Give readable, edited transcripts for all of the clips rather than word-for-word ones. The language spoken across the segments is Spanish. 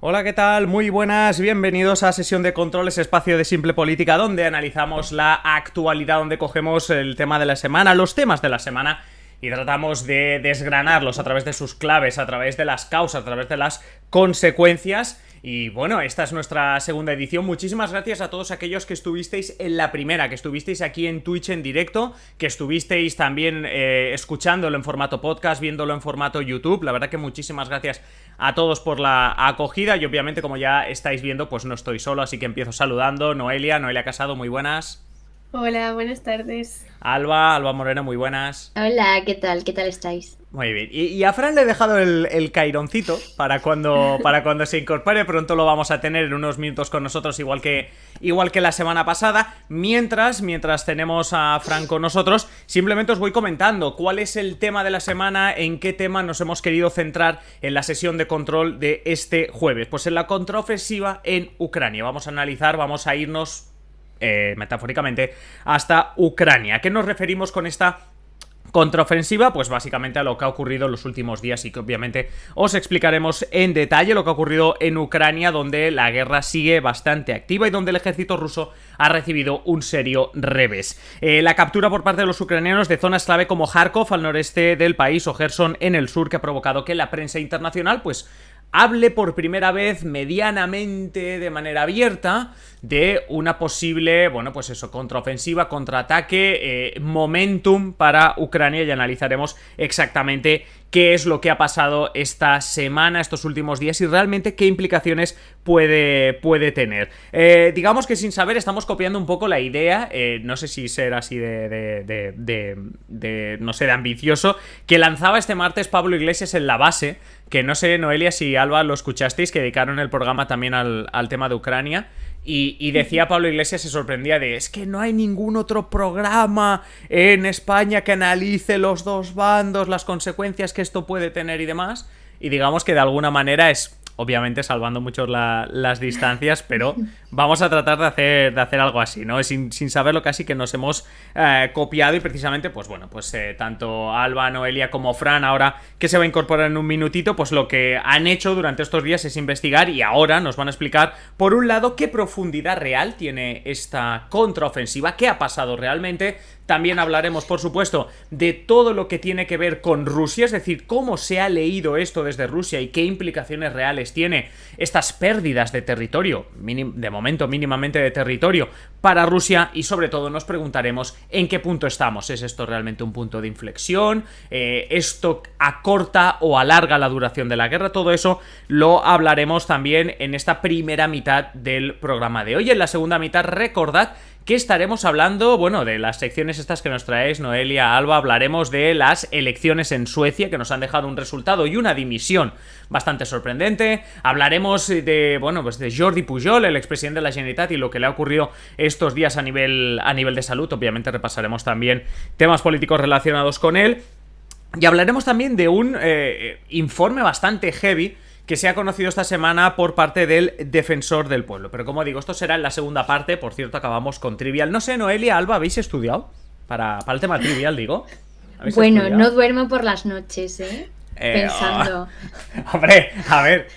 Hola, ¿qué tal? Muy buenas, bienvenidos a Sesión de Controles, espacio de Simple Política, donde analizamos la actualidad, donde cogemos el tema de la semana, los temas de la semana, y tratamos de desgranarlos a través de sus claves, a través de las causas, a través de las consecuencias. Y bueno, esta es nuestra segunda edición. Muchísimas gracias a todos aquellos que estuvisteis en la primera, que estuvisteis aquí en Twitch en directo, que estuvisteis también escuchándolo en formato podcast, viéndolo en formato YouTube. La verdad que muchísimas gracias a todos por la acogida. Y obviamente, como ya estáis viendo, pues no estoy solo, así que empiezo saludando. Noelia Casado, muy buenas. Hola, buenas tardes. Alba Moreno, muy buenas. Hola, ¿qué tal? ¿Qué tal estáis? Muy bien, y a Fran le he dejado el caironcito para cuando se incorpore. Pronto lo vamos a tener en unos minutos con nosotros, igual que la semana pasada. Mientras tenemos a Fran con nosotros, simplemente os voy comentando cuál es el tema de la semana, en qué tema nos hemos querido centrar en la sesión de control de este jueves. Pues en la contraofensiva en Ucrania. Vamos a irnos metafóricamente hasta Ucrania. ¿A qué nos referimos con esta contraofensiva? Pues básicamente a lo que ha ocurrido en los últimos días, y que obviamente os explicaremos en detalle lo que ha ocurrido en Ucrania, donde la guerra sigue bastante activa y donde el ejército ruso ha recibido un serio revés. La captura por parte de los ucranianos de zonas clave como Kharkov al noreste del país o Gerson en el sur, que ha provocado que la prensa internacional pues hable por primera vez medianamente de manera abierta de una posible, bueno, pues eso, contraofensiva, contraataque, momentum para Ucrania, y analizaremos exactamente qué es lo que ha pasado esta semana, estos últimos días, y realmente qué implicaciones puede tener. Digamos que sin saber estamos copiando un poco la idea, no sé si ser así no sé, de ambicioso, que lanzaba este martes Pablo Iglesias en La Base, que no sé, Noelia, si Alba lo escuchasteis, que dedicaron el programa también al tema de Ucrania. Y decía Pablo Iglesias, se sorprendía de: es que no hay ningún otro programa en España que analice los dos bandos, las consecuencias que esto puede tener y demás. Y digamos que de alguna manera es, obviamente salvando mucho las distancias, pero vamos a tratar de hacer algo así, ¿no? Sin saberlo casi, que nos hemos copiado, y precisamente, pues bueno, pues tanto Alba, Noelia como Fran, ahora que se va a incorporar en un minutito, pues lo que han hecho durante estos días es investigar, y ahora nos van a explicar, por un lado, qué profundidad real tiene esta contraofensiva, qué ha pasado realmente. También hablaremos, por supuesto, de todo lo que tiene que ver con Rusia, es decir, cómo se ha leído esto desde Rusia y qué implicaciones reales tiene estas pérdidas de territorio, de momento mínimamente de territorio, para Rusia. Y sobre todo nos preguntaremos en qué punto estamos. ¿Es esto realmente un punto de inflexión? ¿Esto acorta o alarga la duración de la guerra? Todo eso lo hablaremos también en esta primera mitad del programa de hoy. En la segunda mitad, recordad que estaremos hablando, bueno, de las secciones estas que nos traéis, Noelia, Alba. Hablaremos de las elecciones en Suecia, que nos han dejado un resultado y una dimisión bastante sorprendente. Hablaremos de, bueno, pues de Jordi Pujol, el expresidente de la Generalitat, y lo que le ha ocurrido estos días a nivel de salud. Obviamente repasaremos también temas políticos relacionados con él. Y hablaremos también de un informe bastante heavy que se ha conocido esta semana por parte del Defensor del Pueblo. Pero como digo, esto será en la segunda parte. Por cierto, acabamos con Trivial. No sé, Noelia, Alba, ¿habéis estudiado? Para el tema Trivial, digo. Bueno, no duermo por las noches, pensando. Hombre, a ver,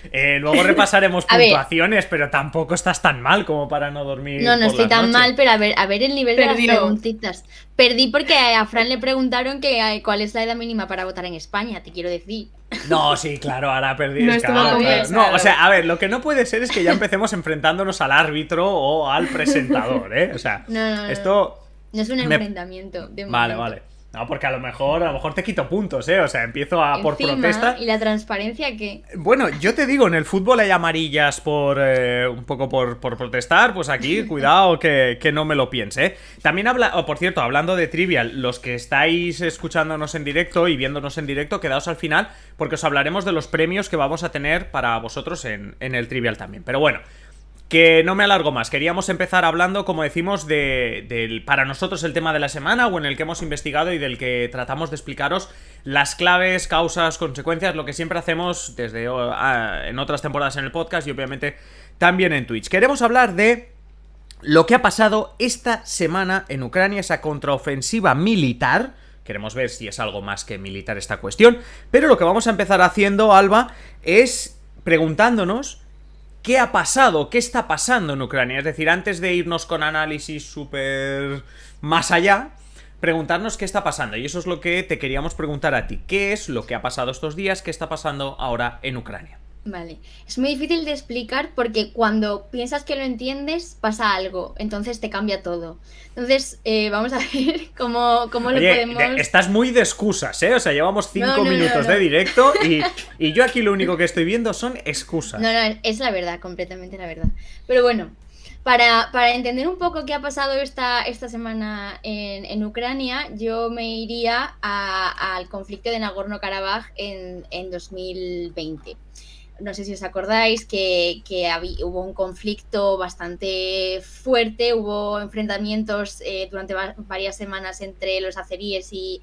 luego repasaremos puntuaciones, pero tampoco estás tan mal como para no dormir. No estoy tan mal, pero a ver el nivel de las Perdido. preguntitas. Perdí porque a Fran le preguntaron que cuál es la edad mínima para votar en España, te quiero decir. No, sí, claro, ahora perdí. No estuvo claro, bien, claro. claro. No, o sea, a ver, lo que no puede ser es que ya empecemos enfrentándonos al árbitro o al presentador, ¿eh? O sea, No. esto... No es un enfrentamiento. De Vale, momento. vale. No, porque a lo mejor te quito puntos, ¿eh? O sea, empiezo por Encima, protesta. ¿y la transparencia qué? Bueno, yo te digo, en el fútbol hay amarillas un poco por protestar. Pues aquí, cuidado que no me lo piense, ¿eh? También por cierto, hablando de Trivial, los que estáis escuchándonos en directo y viéndonos en directo, quedaos al final, porque os hablaremos de los premios que vamos a tener para vosotros en el Trivial también. Pero bueno, que no me alargo más. Queríamos empezar hablando, como decimos, para nosotros el tema de la semana, o en el que hemos investigado y del que tratamos de explicaros las claves, causas, consecuencias, lo que siempre hacemos desde en otras temporadas en el podcast y obviamente también en Twitch. Queremos hablar de lo que ha pasado esta semana en Ucrania, esa contraofensiva militar. Queremos ver si es algo más que militar esta cuestión, pero lo que vamos a empezar haciendo, Alba, es preguntándonos ¿qué ha pasado? ¿Qué está pasando en Ucrania? Es decir, antes de irnos con análisis súper más allá, preguntarnos qué está pasando. Y eso es lo que te queríamos preguntar a ti. ¿Qué es lo que ha pasado estos días? ¿Qué está pasando ahora en Ucrania? Vale, es muy difícil de explicar porque cuando piensas que lo entiendes pasa algo, entonces te cambia todo. Entonces, vamos a ver cómo lo podemos... Estás muy de excusas, ¿eh? O sea, llevamos 5 minutos de directo y yo aquí lo único que estoy viendo son excusas. No, es la verdad, completamente la verdad. Pero bueno, para entender un poco qué ha pasado esta semana en Ucrania, yo me iría al conflicto de Nagorno-Karabaj en 2020. No sé si os acordáis que hubo un conflicto bastante fuerte, hubo enfrentamientos durante varias semanas entre los azeríes y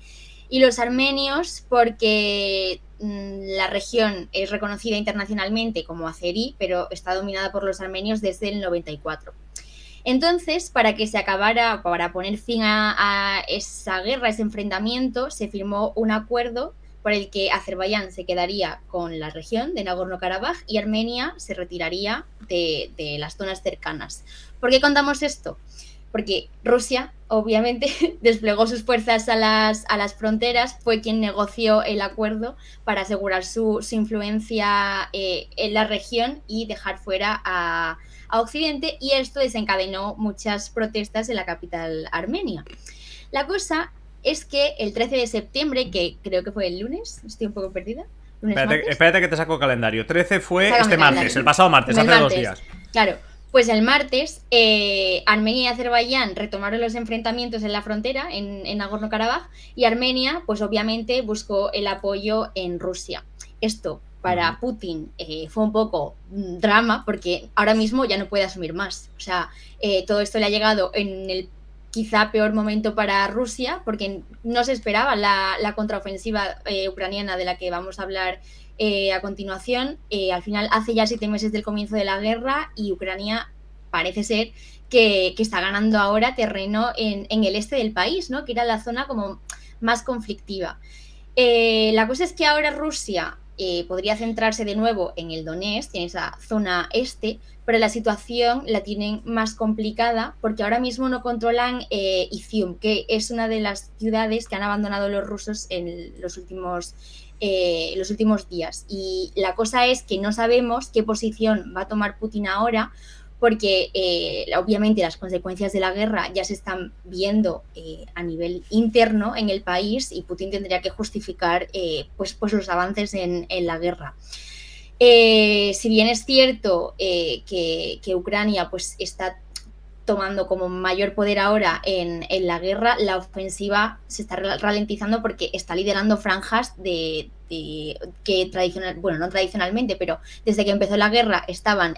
los armenios, porque la región es reconocida internacionalmente como azerí, pero está dominada por los armenios desde el 94. Entonces, para que se acabara, para poner fin a esa guerra, a ese enfrentamiento, se firmó un acuerdo por el que Azerbaiyán se quedaría con la región de Nagorno-Karabaj y Armenia se retiraría de las zonas cercanas. ¿Por qué contamos esto? Porque Rusia, obviamente, desplegó sus fuerzas a las fronteras, fue quien negoció el acuerdo para asegurar su influencia en la región y dejar fuera a Occidente, y esto desencadenó muchas protestas en la capital armenia. La cosa es que el 13 de septiembre, que creo que fue el lunes, estoy un poco perdida. Espérate que te saco calendario. 13 fue martes, el pasado martes, hace 2 días. Claro, pues el martes Armenia y Azerbaiyán retomaron los enfrentamientos en la frontera, en Nagorno-Karabaj, y Armenia, pues obviamente, buscó el apoyo en Rusia. Esto para Putin fue un poco drama, porque ahora mismo ya no puede asumir más. O sea, todo esto le ha llegado en el quizá peor momento para Rusia, porque no se esperaba la contraofensiva ucraniana de la que vamos a hablar a continuación. Al final, hace ya 7 meses del comienzo de la guerra y Ucrania parece ser que está ganando ahora terreno en el este del país, ¿no? Que era la zona como más conflictiva. La cosa es que ahora Rusia podría centrarse de nuevo en el Donetsk, en esa zona este, pero la situación la tienen más complicada porque ahora mismo no controlan Izium, que es una de las ciudades que han abandonado los rusos en los últimos días. Y la cosa es que no sabemos qué posición va a tomar Putin ahora, porque obviamente las consecuencias de la guerra ya se están viendo a nivel interno en el país y Putin tendría que justificar pues los avances en la guerra. Si bien es cierto que Ucrania pues está tomando como mayor poder ahora en la guerra, la ofensiva se está ralentizando porque está liderando franjas que no tradicionalmente, pero desde que empezó la guerra estaban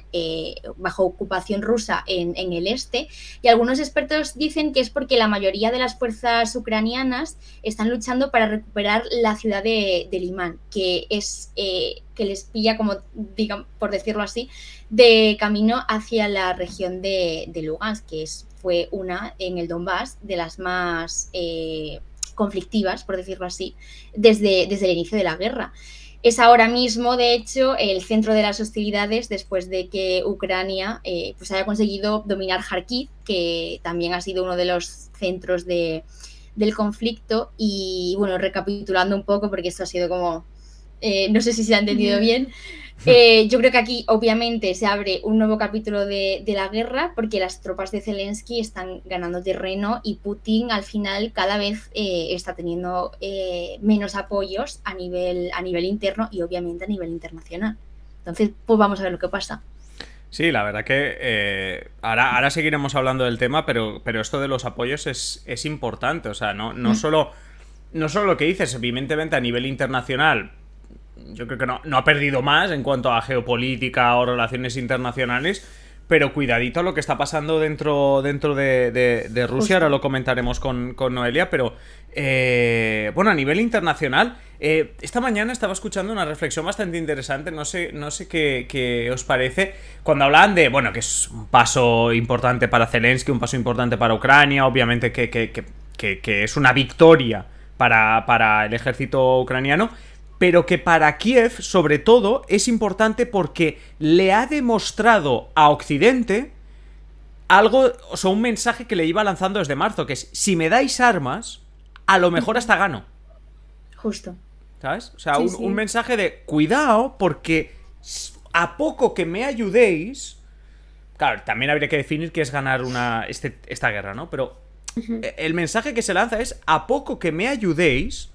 bajo ocupación rusa en el este, y algunos expertos dicen que es porque la mayoría de las fuerzas ucranianas están luchando para recuperar la ciudad de Limán, que es que les pilla, como digan, por decirlo así, de camino hacia la región de Lugansk, que fue una en el Donbass de las más conflictivas, por decirlo así, desde el inicio de la guerra. Es ahora mismo, de hecho, el centro de las hostilidades después de que Ucrania pues haya conseguido dominar Kharkiv, que también ha sido uno de los centros del conflicto. Y bueno, recapitulando un poco, porque esto ha sido como... no sé si se ha entendido bien. Yo creo que aquí obviamente se abre un nuevo capítulo de la guerra porque las tropas de Zelensky están ganando terreno y Putin al final cada vez está teniendo menos apoyos a nivel interno y obviamente a nivel internacional. Entonces, pues vamos a ver lo que pasa. Sí, la verdad que ahora seguiremos hablando del tema, pero esto de los apoyos es importante. O sea, no solo lo que dices, evidentemente a nivel internacional. Yo creo que no ha perdido más en cuanto a geopolítica o relaciones internacionales, pero cuidadito a lo que está pasando dentro de Rusia. Ahora lo comentaremos con Noelia, pero bueno, a nivel internacional, esta mañana estaba escuchando una reflexión bastante interesante, no sé qué os parece, cuando hablaban de, bueno, que es un paso importante para Zelensky, un paso importante para Ucrania, obviamente que es una victoria para el ejército ucraniano. pero que para Kiev, sobre todo, es importante porque le ha demostrado a Occidente algo, o sea, un mensaje que le iba lanzando desde marzo, que es, si me dais armas, a lo mejor hasta gano. Justo. ¿Sabes? O sea, Sí, un mensaje de cuidado, porque a poco que me ayudéis... Claro, también habría que definir qué es ganar esta guerra, ¿no? Pero el mensaje que se lanza es, a poco que me ayudéis...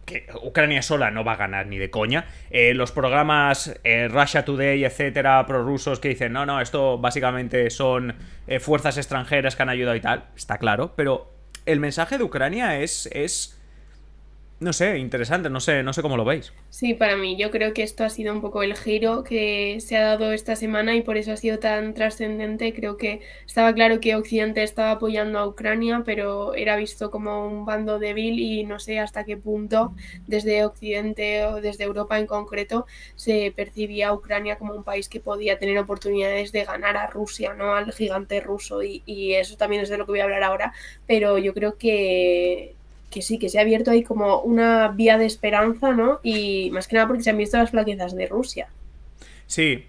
Que Ucrania sola no va a ganar ni de coña. Los programas Russia Today, etcétera, prorrusos, que dicen, no, esto básicamente son fuerzas extranjeras que han ayudado y tal. Está claro, pero el mensaje de Ucrania es no sé, interesante, no sé cómo lo veis. Sí, para mí, yo creo que esto ha sido un poco el giro que se ha dado esta semana y por eso ha sido tan trascendente. Creo que estaba claro que Occidente estaba apoyando a Ucrania, pero era visto como un bando débil y no sé hasta qué punto desde Occidente o desde Europa en concreto se percibía a Ucrania como un país que podía tener oportunidades de ganar a Rusia, ¿no? Al gigante ruso y eso también es de lo que voy a hablar ahora, pero yo creo que sí, que se ha abierto ahí como una vía de esperanza, ¿no? Y más que nada porque se han visto las flaquezas de Rusia. Sí,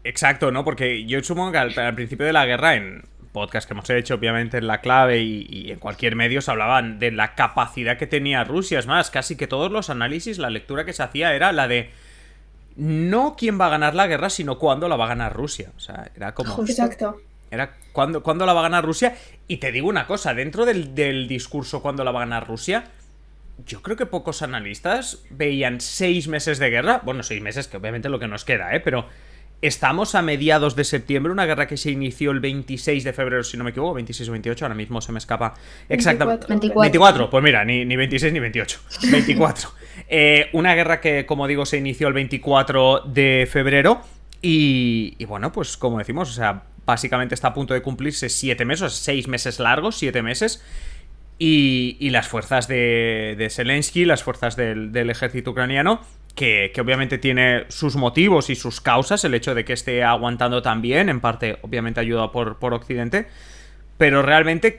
exacto, ¿no? Porque yo supongo que al principio de la guerra, en podcast que hemos hecho, obviamente en La Clave y en cualquier medio, se hablaban de la capacidad que tenía Rusia. Es más, casi que todos los análisis, la lectura que se hacía era la de no quién va a ganar la guerra, sino cuándo la va a ganar Rusia. O sea, era como... Exacto. Era cuándo la va a ganar Rusia. Y te digo una cosa, dentro del discurso cuándo la va a ganar Rusia, yo creo que pocos analistas veían 6 meses de guerra. Bueno, 6 meses, que obviamente es lo que nos queda, pero estamos a mediados de septiembre, una guerra que se inició el 26 de febrero, si no me equivoco, 26 o 28, ahora mismo se me escapa exactamente. 24, pues mira, ni 26 ni 28, 24. Una guerra que, como digo, se inició el 24 de febrero y bueno, pues como decimos, o sea, básicamente está a punto de cumplirse 7 meses, 6 meses largos, 7 meses. Y las fuerzas de Zelensky, las fuerzas del ejército ucraniano, que obviamente tiene sus motivos y sus causas, el hecho de que esté aguantando tan bien, en parte obviamente ayudado por Occidente, pero realmente,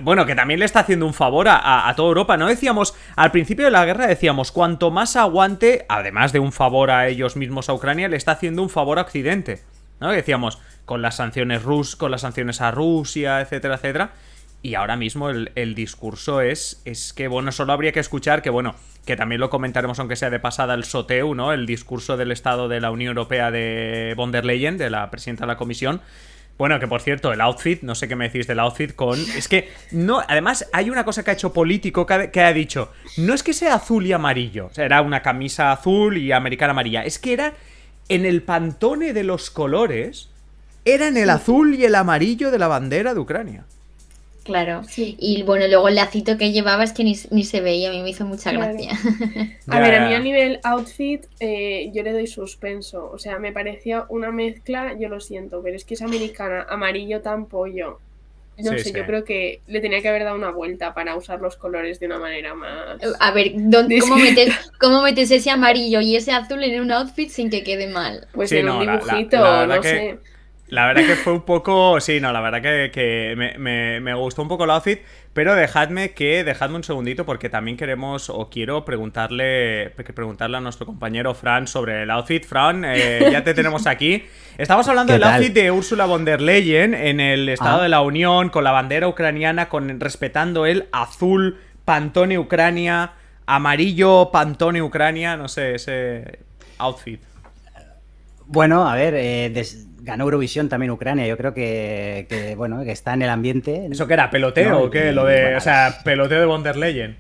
bueno, que también le está haciendo un favor a toda Europa, ¿no? Decíamos, al principio de la guerra decíamos, cuanto más aguante, además de un favor a ellos mismos, a Ucrania, le está haciendo un favor a Occidente, ¿no? Decíamos, con las sanciones a Rusia, etcétera, etcétera. Y ahora mismo el discurso es que, bueno, solo habría que escuchar que, bueno, que también lo comentaremos aunque sea de pasada, el SOTEU, ¿no? El discurso del Estado de la Unión Europea de von der Leyen, de la presidenta de la Comisión. Bueno, que por cierto, el outfit, no sé qué me decís del outfit con... Es que, no, además hay una cosa que ha hecho Político que ha dicho, no es que sea azul y amarillo, o sea, era una camisa azul y americana amarilla, es que era en el pantone de los colores, era en el azul y el amarillo de la bandera de Ucrania. Claro, sí. Y bueno, luego el lacito que llevaba es que ni se veía, a mí me hizo mucha gracia. A ver, a mí a nivel outfit yo le doy suspenso, o sea, me parecía una mezcla, yo lo siento, pero es que es americana, amarillo tan pollo. No sé, yo creo que le tenía que haber dado una vuelta para usar los colores de una manera más... A ver, ¿cómo metes ese amarillo y ese azul en un outfit sin que quede mal? Pues sí, en un dibujito, no sé... La verdad que fue un poco... Sí, no, la verdad que me gustó un poco el outfit, pero dejadme un segundito porque también quiero preguntarle a nuestro compañero Fran sobre el outfit. Fran, ya te tenemos aquí. Estamos hablando del outfit de Ursula von der Leyen en el Estado de la Unión, con la bandera ucraniana, respetando el azul Pantone Ucrania, amarillo Pantone Ucrania, no sé, ese outfit. Bueno, a ver, ganó Eurovisión también Ucrania, yo creo que bueno, que está en el ambiente. ¿Eso qué era? ¿Peloteo o qué? Bueno, o sea, peloteo de von der Leyen.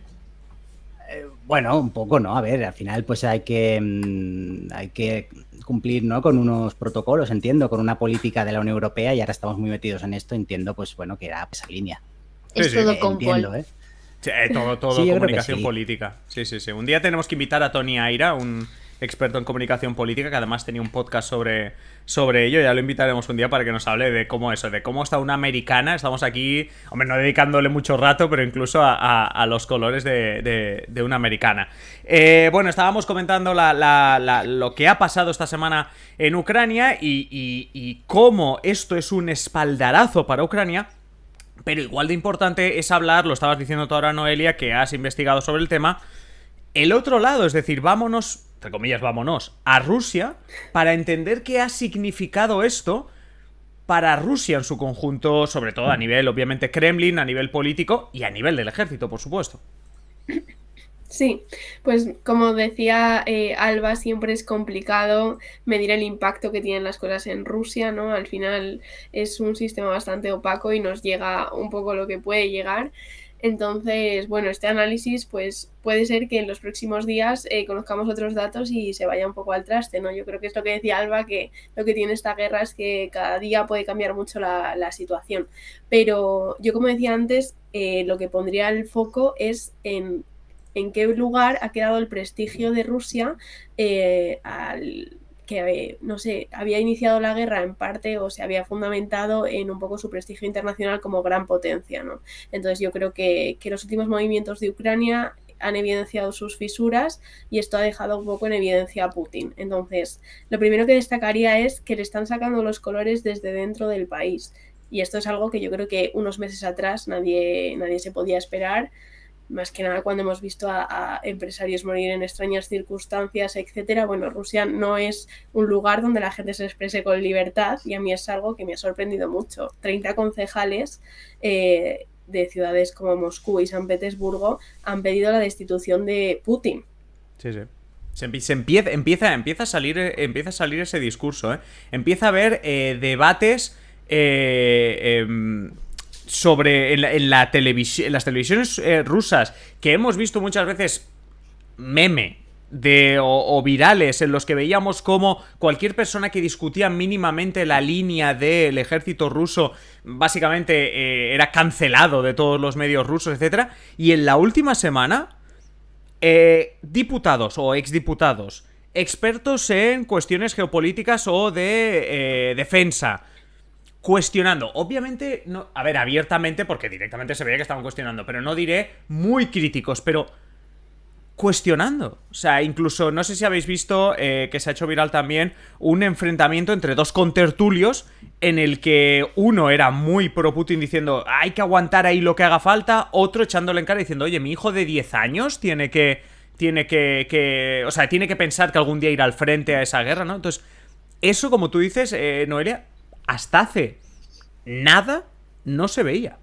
Bueno, un poco, ¿no? A ver, al final pues hay que cumplir, ¿no? Con unos protocolos, entiendo, con una política de la Unión Europea y ahora estamos muy metidos en esto, entiendo, pues bueno, que era esa línea. Es todo con entiendo, Paul. Sí, todo sí, comunicación política. Sí. Un día tenemos que invitar a Tony Aira, un experto en comunicación política, que además tenía un podcast sobre ello. Ya lo invitaremos un día para que nos hable de cómo está una americana. Estamos aquí, hombre, no dedicándole mucho rato, pero incluso a los colores de una americana. Bueno, estábamos comentando lo que ha pasado esta semana en Ucrania y cómo esto es un espaldarazo para Ucrania. Pero igual de importante es hablar, lo estabas diciendo tú ahora, Noelia, que has investigado sobre el tema, el otro lado, es decir, vámonos, entre comillas, vámonos a Rusia para entender qué ha significado esto para Rusia en su conjunto, sobre todo a nivel, obviamente, Kremlin, a nivel político y a nivel del ejército, por supuesto. Sí, pues como decía Alba, siempre es complicado medir el impacto que tienen las cosas en Rusia, ¿no? Al final es un sistema bastante opaco y nos llega un poco lo que puede llegar. Entonces, bueno, este análisis pues puede ser que en los próximos días conozcamos otros datos y se vaya un poco al traste, ¿no? Yo creo que es lo que decía Alba, que lo que tiene esta guerra es que cada día puede cambiar mucho la situación. Pero yo, como decía antes, lo que pondría el foco es en qué lugar ha quedado el prestigio de Rusia que, no sé, había iniciado la guerra en parte o se había fundamentado en un poco su prestigio internacional como gran potencia, ¿no? Entonces yo creo que los últimos movimientos de Ucrania han evidenciado sus fisuras y esto ha dejado un poco en evidencia a Putin. Entonces, lo primero que destacaría es que le están sacando los colores desde dentro del país. Y esto es algo que yo creo que unos meses atrás nadie se podía esperar, más que nada cuando hemos visto a empresarios morir en extrañas circunstancias, etcétera. Bueno, Rusia no es un lugar donde la gente se exprese con libertad y a mí es algo que me ha sorprendido mucho. 30 concejales de ciudades como Moscú y San Petersburgo han pedido la destitución de Putin. Sí, sí. Empieza a salir ese discurso, ¿eh? Empieza a haber debates sobre en las televisiones rusas, que hemos visto muchas veces meme o virales en los que veíamos como cualquier persona que discutía mínimamente la línea del ejército ruso básicamente era cancelado de todos los medios rusos, etcétera. Y en la última semana diputados o exdiputados, expertos en cuestiones geopolíticas o de defensa, cuestionando, obviamente, no, a ver, abiertamente, porque directamente se veía que estaban cuestionando, pero no diré muy críticos, pero cuestionando. O sea, incluso, no sé si habéis visto que se ha hecho viral también un enfrentamiento entre dos contertulios en el que uno era muy pro Putin diciendo hay que aguantar ahí lo que haga falta, otro echándole en cara diciendo, oye, mi hijo de 10 años tiene que o sea, tiene que pensar que algún día irá al frente a esa guerra, ¿no? Entonces, eso, como tú dices, Noelia, hasta hace nada no se veía.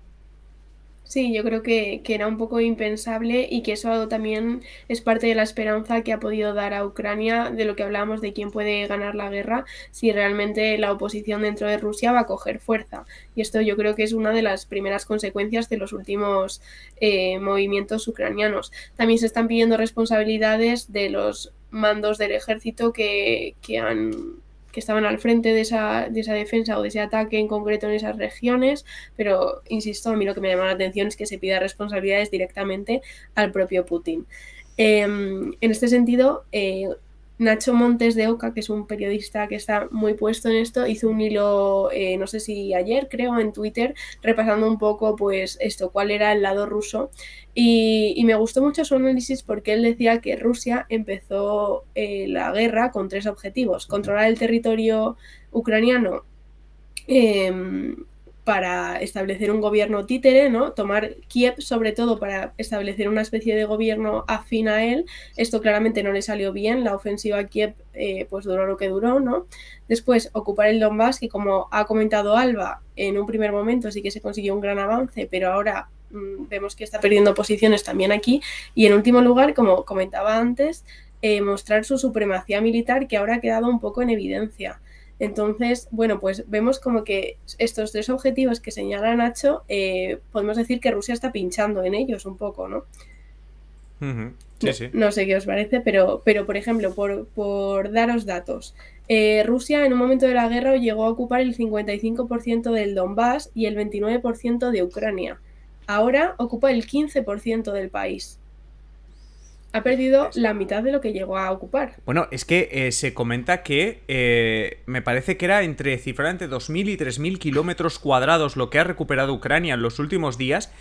Sí, yo creo que era un poco impensable y que eso también es parte de la esperanza que ha podido dar a Ucrania de lo que hablábamos de quién puede ganar la guerra si realmente la oposición dentro de Rusia va a coger fuerza. Y esto yo creo que es una de las primeras consecuencias de los últimos movimientos ucranianos. También se están pidiendo responsabilidades de los mandos del ejército que estaban al frente de esa defensa o de ese ataque en concreto en esas regiones, pero insisto, a mí lo que me llama la atención es que se pida responsabilidades directamente al propio Putin. En este sentido, Nacho Montes de Oca, que es un periodista que está muy puesto en esto, hizo un hilo, no sé si ayer, creo, en Twitter, repasando un poco, pues, cuál era el lado ruso. Y me gustó mucho su análisis porque él decía que Rusia empezó la guerra con 3 objetivos: controlar el territorio ucraniano para establecer un gobierno títere, ¿no? Tomar Kiev sobre todo para establecer una especie de gobierno afín a él. Esto claramente no le salió bien, la ofensiva a Kiev pues duró lo que duró, ¿no? Después ocupar el Donbass, que como ha comentado Alba, en un primer momento sí que se consiguió un gran avance, pero ahora vemos que está perdiendo posiciones también aquí. Y en último lugar, como comentaba antes, mostrar su supremacía militar, que ahora ha quedado un poco en evidencia. Entonces, bueno, pues vemos como que estos 3 objetivos que señala Nacho, podemos decir que Rusia está pinchando en ellos un poco, ¿no? Sí, sí. No sé qué os parece, pero por ejemplo, por daros datos, Rusia en un momento de la guerra llegó a ocupar el 55% del Donbass y el 29% de Ucrania. Ahora ocupa el 15% del país. Ha perdido la mitad de lo que llegó a ocupar. Bueno, es que se comenta que me parece que era entre 2.000 y 3.000 kilómetros cuadrados lo que ha recuperado Ucrania en los últimos días.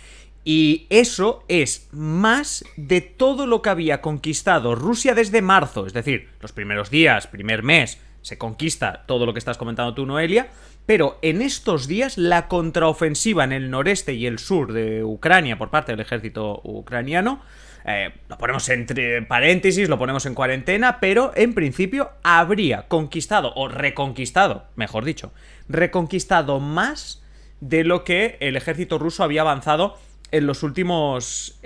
Y eso es más de todo lo que había conquistado Rusia desde marzo. Es decir, los primeros días, primer mes se conquista todo lo que estás comentando tú, Noelia, pero en estos días la contraofensiva en el noreste y el sur de Ucrania por parte del ejército ucraniano, lo ponemos entre paréntesis, lo ponemos en cuarentena, pero en principio habría conquistado, o reconquistado, mejor dicho, reconquistado más de lo que el ejército ruso había avanzado en los últimos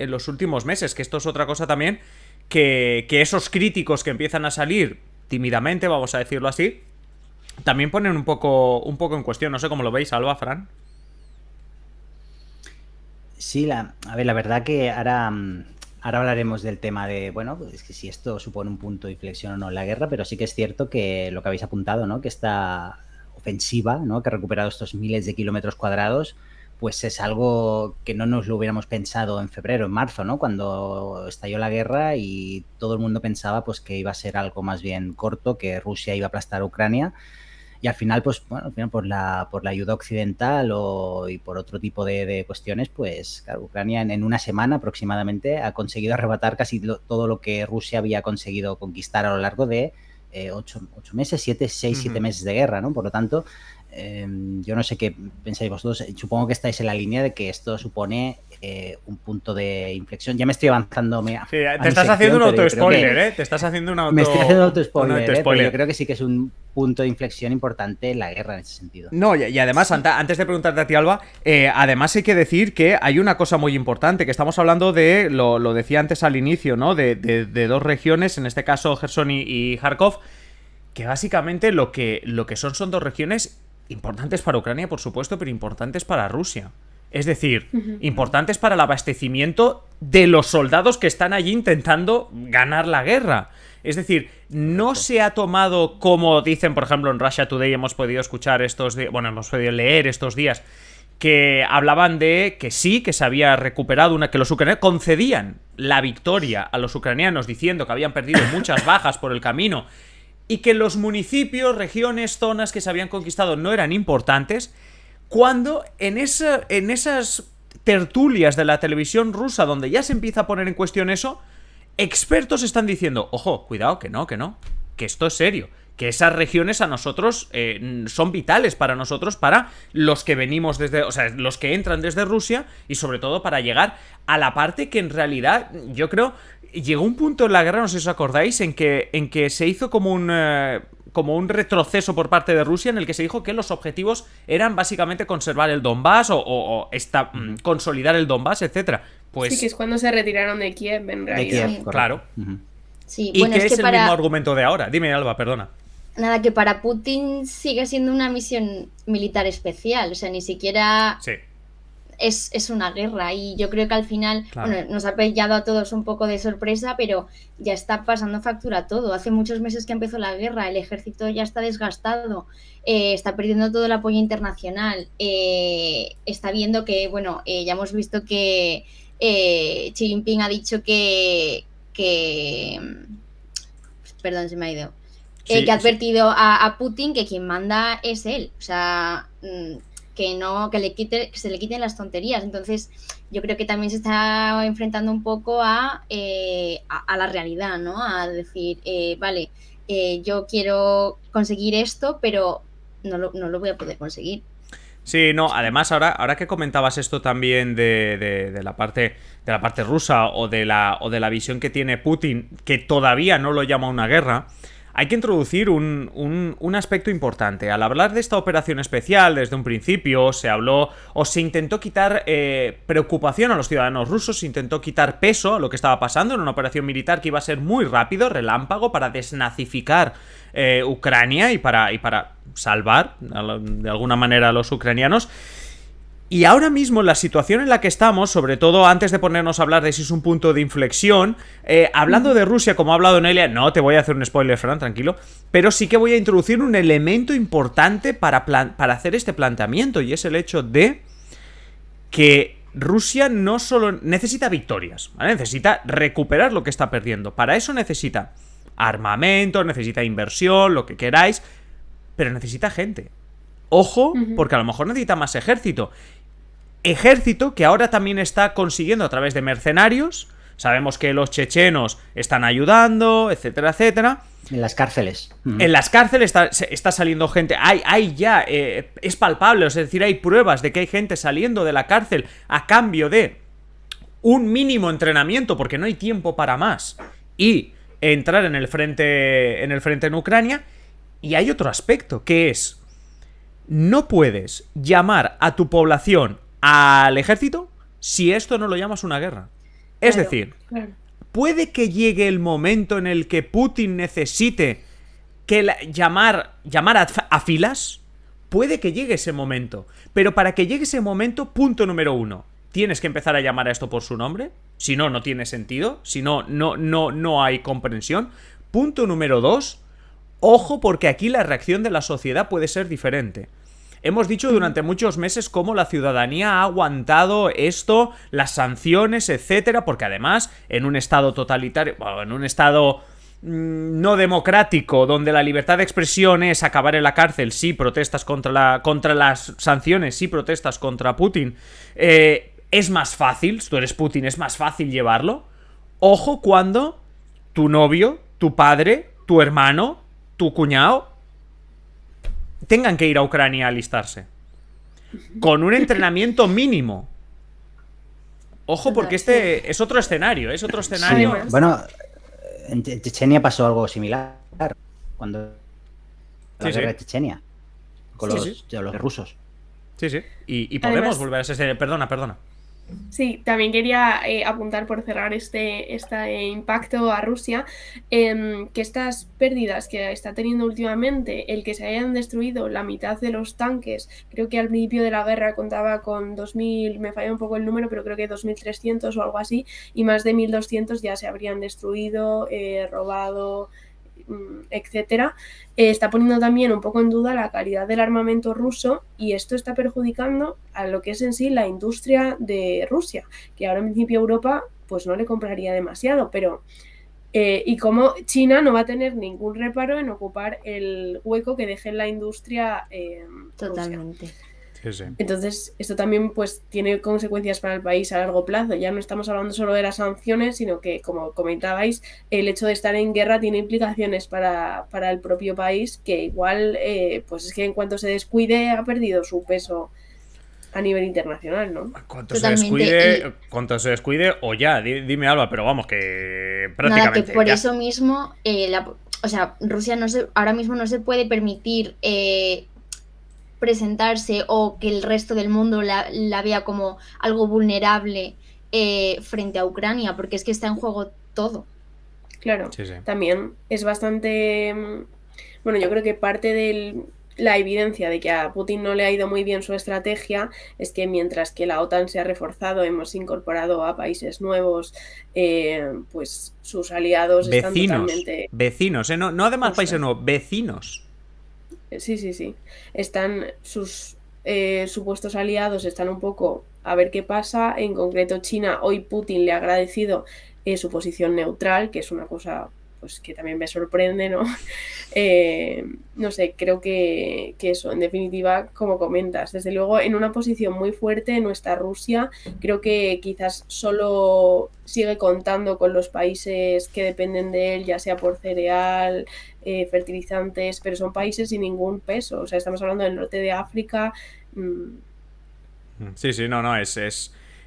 meses, que esto es otra cosa también, que esos críticos que empiezan a salir tímidamente, vamos a decirlo así, también ponen un poco en cuestión. No sé cómo lo veis, Alba, Fran. Sí, a ver, la verdad que ahora hablaremos del tema de, bueno, es que si esto supone un punto de inflexión o no en la guerra, pero sí que es cierto que lo que habéis apuntado, ¿no? Que esta ofensiva, ¿no? Que ha recuperado estos miles de kilómetros cuadrados, pues es algo que no nos lo hubiéramos pensado en febrero, en marzo, ¿no? Cuando estalló la guerra y todo el mundo pensaba pues que iba a ser algo más bien corto, que Rusia iba a aplastar a Ucrania. Y al final, pues bueno, al final por la ayuda occidental y por otro tipo de cuestiones, pues claro, Ucrania en una semana aproximadamente ha conseguido arrebatar casi todo lo que Rusia había conseguido conquistar a lo largo de 8 meses, 7 meses de guerra, ¿no? Por lo tanto, yo no sé qué pensáis vosotros. Supongo que estáis en la línea de que esto supone un punto de inflexión. Ya me estoy avanzando. Sí, te estás haciendo un auto-spoiler, ¿eh? Te estás haciendo me estoy haciendo un auto-spoiler, pero yo creo que sí que es un punto de inflexión importante en la guerra en ese sentido. No, y además, antes de preguntarte a ti, Alba, además hay que decir que hay una cosa muy importante, que estamos hablando de, lo decía antes al inicio, ¿no? De dos regiones, en este caso Gerson y Kharkov, que básicamente lo que son dos regiones importantes para Ucrania, por supuesto, pero importantes para Rusia. Es decir, importantes para el abastecimiento de los soldados que están allí intentando ganar la guerra. Es decir, no se ha tomado, como dicen, por ejemplo, en Russia Today hemos podido escuchar estos días, bueno, hemos podido leer estos días, que hablaban de que sí, que se había recuperado que los ucranianos concedían la victoria a los ucranianos diciendo que habían perdido muchas bajas por el camino y que los municipios, regiones, zonas que se habían conquistado no eran importantes, cuando en esas tertulias de la televisión rusa donde ya se empieza a poner en cuestión eso, expertos están diciendo, ojo, cuidado, que no, que esto es serio, que esas regiones a nosotros son vitales para nosotros, para los que venimos desde, o sea, los que entran desde Rusia y sobre todo para llegar a la parte que en realidad, yo creo, llegó un punto en la guerra, no sé si os acordáis, en que se hizo como un retroceso por parte de Rusia en el que se dijo que los objetivos eran básicamente conservar el Donbass o consolidar el Donbass, etcétera. Pues sí, que es cuando se retiraron de Kiev, en realidad. De Kiev, claro. Sí, y bueno, que es el mismo argumento de ahora. Dime, Alba, perdona. Nada, que para Putin sigue siendo una misión militar especial, o sea, ni siquiera sí. es una guerra, y yo creo que al final, claro, bueno, nos ha pillado a todos un poco de sorpresa, pero ya está pasando factura todo. Hace muchos meses que empezó la guerra, el ejército ya está desgastado, está perdiendo todo el apoyo internacional, está viendo que, bueno, ya hemos visto que Xi Jinping ha dicho que perdón, se me ha ido. Sí, que ha advertido a Putin que quien manda es él, o sea, que se le quiten las tonterías. Entonces yo creo que también se está enfrentando un poco a la realidad, ¿no? A decir, vale, yo quiero conseguir esto, pero no lo voy a poder conseguir. Sí, no, además ahora que comentabas esto también de la parte rusa o de la visión que tiene Putin, que todavía no lo llama una guerra, hay que introducir un aspecto importante. Al hablar de esta operación especial, desde un principio se habló o se intentó quitar preocupación a los ciudadanos rusos, se intentó quitar peso a lo que estaba pasando en una operación militar que iba a ser muy rápido, relámpago, para desnazificar Ucrania y para salvar de alguna manera a los ucranianos. Y ahora mismo, la situación en la que estamos, sobre todo antes de ponernos a hablar de si es un punto de inflexión, hablando de Rusia, como ha hablado Noelia, no te voy a hacer un spoiler, Fran, tranquilo, pero sí que voy a introducir un elemento importante para hacer este planteamiento, y es el hecho de que Rusia no solo necesita victorias, ¿vale? Necesita recuperar lo que está perdiendo. Para eso necesita armamento, necesita inversión, lo que queráis, pero necesita gente. Ojo, porque a lo mejor necesita más ejército. Ejército que ahora también está consiguiendo a través de mercenarios. Sabemos que los chechenos están ayudando, etcétera, etcétera. En las cárceles. En las cárceles está saliendo gente. Hay ya. Es palpable. Es decir, hay pruebas de que hay gente saliendo de la cárcel a cambio de un mínimo entrenamiento, porque no hay tiempo para más. Y entrar en el frente en Ucrania. Y hay otro aspecto, que es: no puedes llamar a tu población al ejército si esto no lo llamas una guerra. Es decir, puede que llegue el momento en el que Putin necesite llamar a filas. Puede que llegue ese momento. Pero para que llegue ese momento, punto número 1, tienes que empezar a llamar a esto por su nombre. Si no, no tiene sentido. Si no, no hay comprensión. Punto número 2, ojo, porque aquí la reacción de la sociedad puede ser diferente. Hemos dicho durante muchos meses cómo la ciudadanía ha aguantado esto, las sanciones, etcétera, porque además en un estado totalitario, en un estado no democrático, donde la libertad de expresión es acabar en la cárcel si protestas contra las sanciones, si protestas contra Putin, es más fácil, si tú eres Putin, es más fácil llevarlo. Ojo cuando tu novio, tu padre, tu hermano, tu cuñado tengan que ir a Ucrania a alistarse con un entrenamiento mínimo. Ojo, porque este es otro escenario. Sí. Bueno, en Chechenia pasó algo similar cuando la guerra de Chechenia con los rusos. Sí. Y podemos además volver a ese... Perdona. Sí, también quería apuntar, por cerrar este impacto a Rusia, que estas pérdidas que está teniendo últimamente, el que se hayan destruido la mitad de los tanques, creo que al principio de la guerra contaba con 2.000, me falla un poco el número, pero creo que 2.300 o algo así, y más de 1.200 ya se habrían destruido, robado, etcétera, está poniendo también un poco en duda la calidad del armamento ruso, y esto está perjudicando a lo que es en sí la industria de Rusia, que ahora en principio Europa pues no le compraría demasiado, pero y como China no va a tener ningún reparo en ocupar el hueco que deje en la industria totalmente Rusia. Sí. Entonces, esto también pues tiene consecuencias para el país a largo plazo. Ya no estamos hablando solo de las sanciones, sino que, como comentabais, el hecho de estar en guerra tiene implicaciones para el propio país, que igual pues es que en cuanto se descuide ha perdido su peso a nivel internacional, ¿no? Cuanto se descuide, o ya, dime Alba, pero vamos, que prácticamente... Nada, que por eso mismo, Rusia ahora mismo no se puede permitir... presentarse o que el resto del mundo la vea como algo vulnerable frente a Ucrania, porque es que está en juego todo. Claro, sí. También es bastante... Bueno, yo creo que parte de la evidencia de que a Putin no le ha ido muy bien su estrategia es que mientras que la OTAN se ha reforzado, hemos incorporado a países nuevos, pues sus aliados están totalmente... Vecinos, no además países nuevos, vecinos. Sí. Están sus supuestos aliados, están un poco a ver qué pasa. En concreto China, hoy Putin le ha agradecido su posición neutral, que es una cosa pues que también me sorprende, ¿no? No sé, creo que eso, en definitiva, como comentas, desde luego en una posición muy fuerte no está Rusia. Creo que quizás solo sigue contando con los países que dependen de él, ya sea por cereal, fertilizantes, pero son países sin ningún peso. O sea, estamos hablando del norte de África. Sí,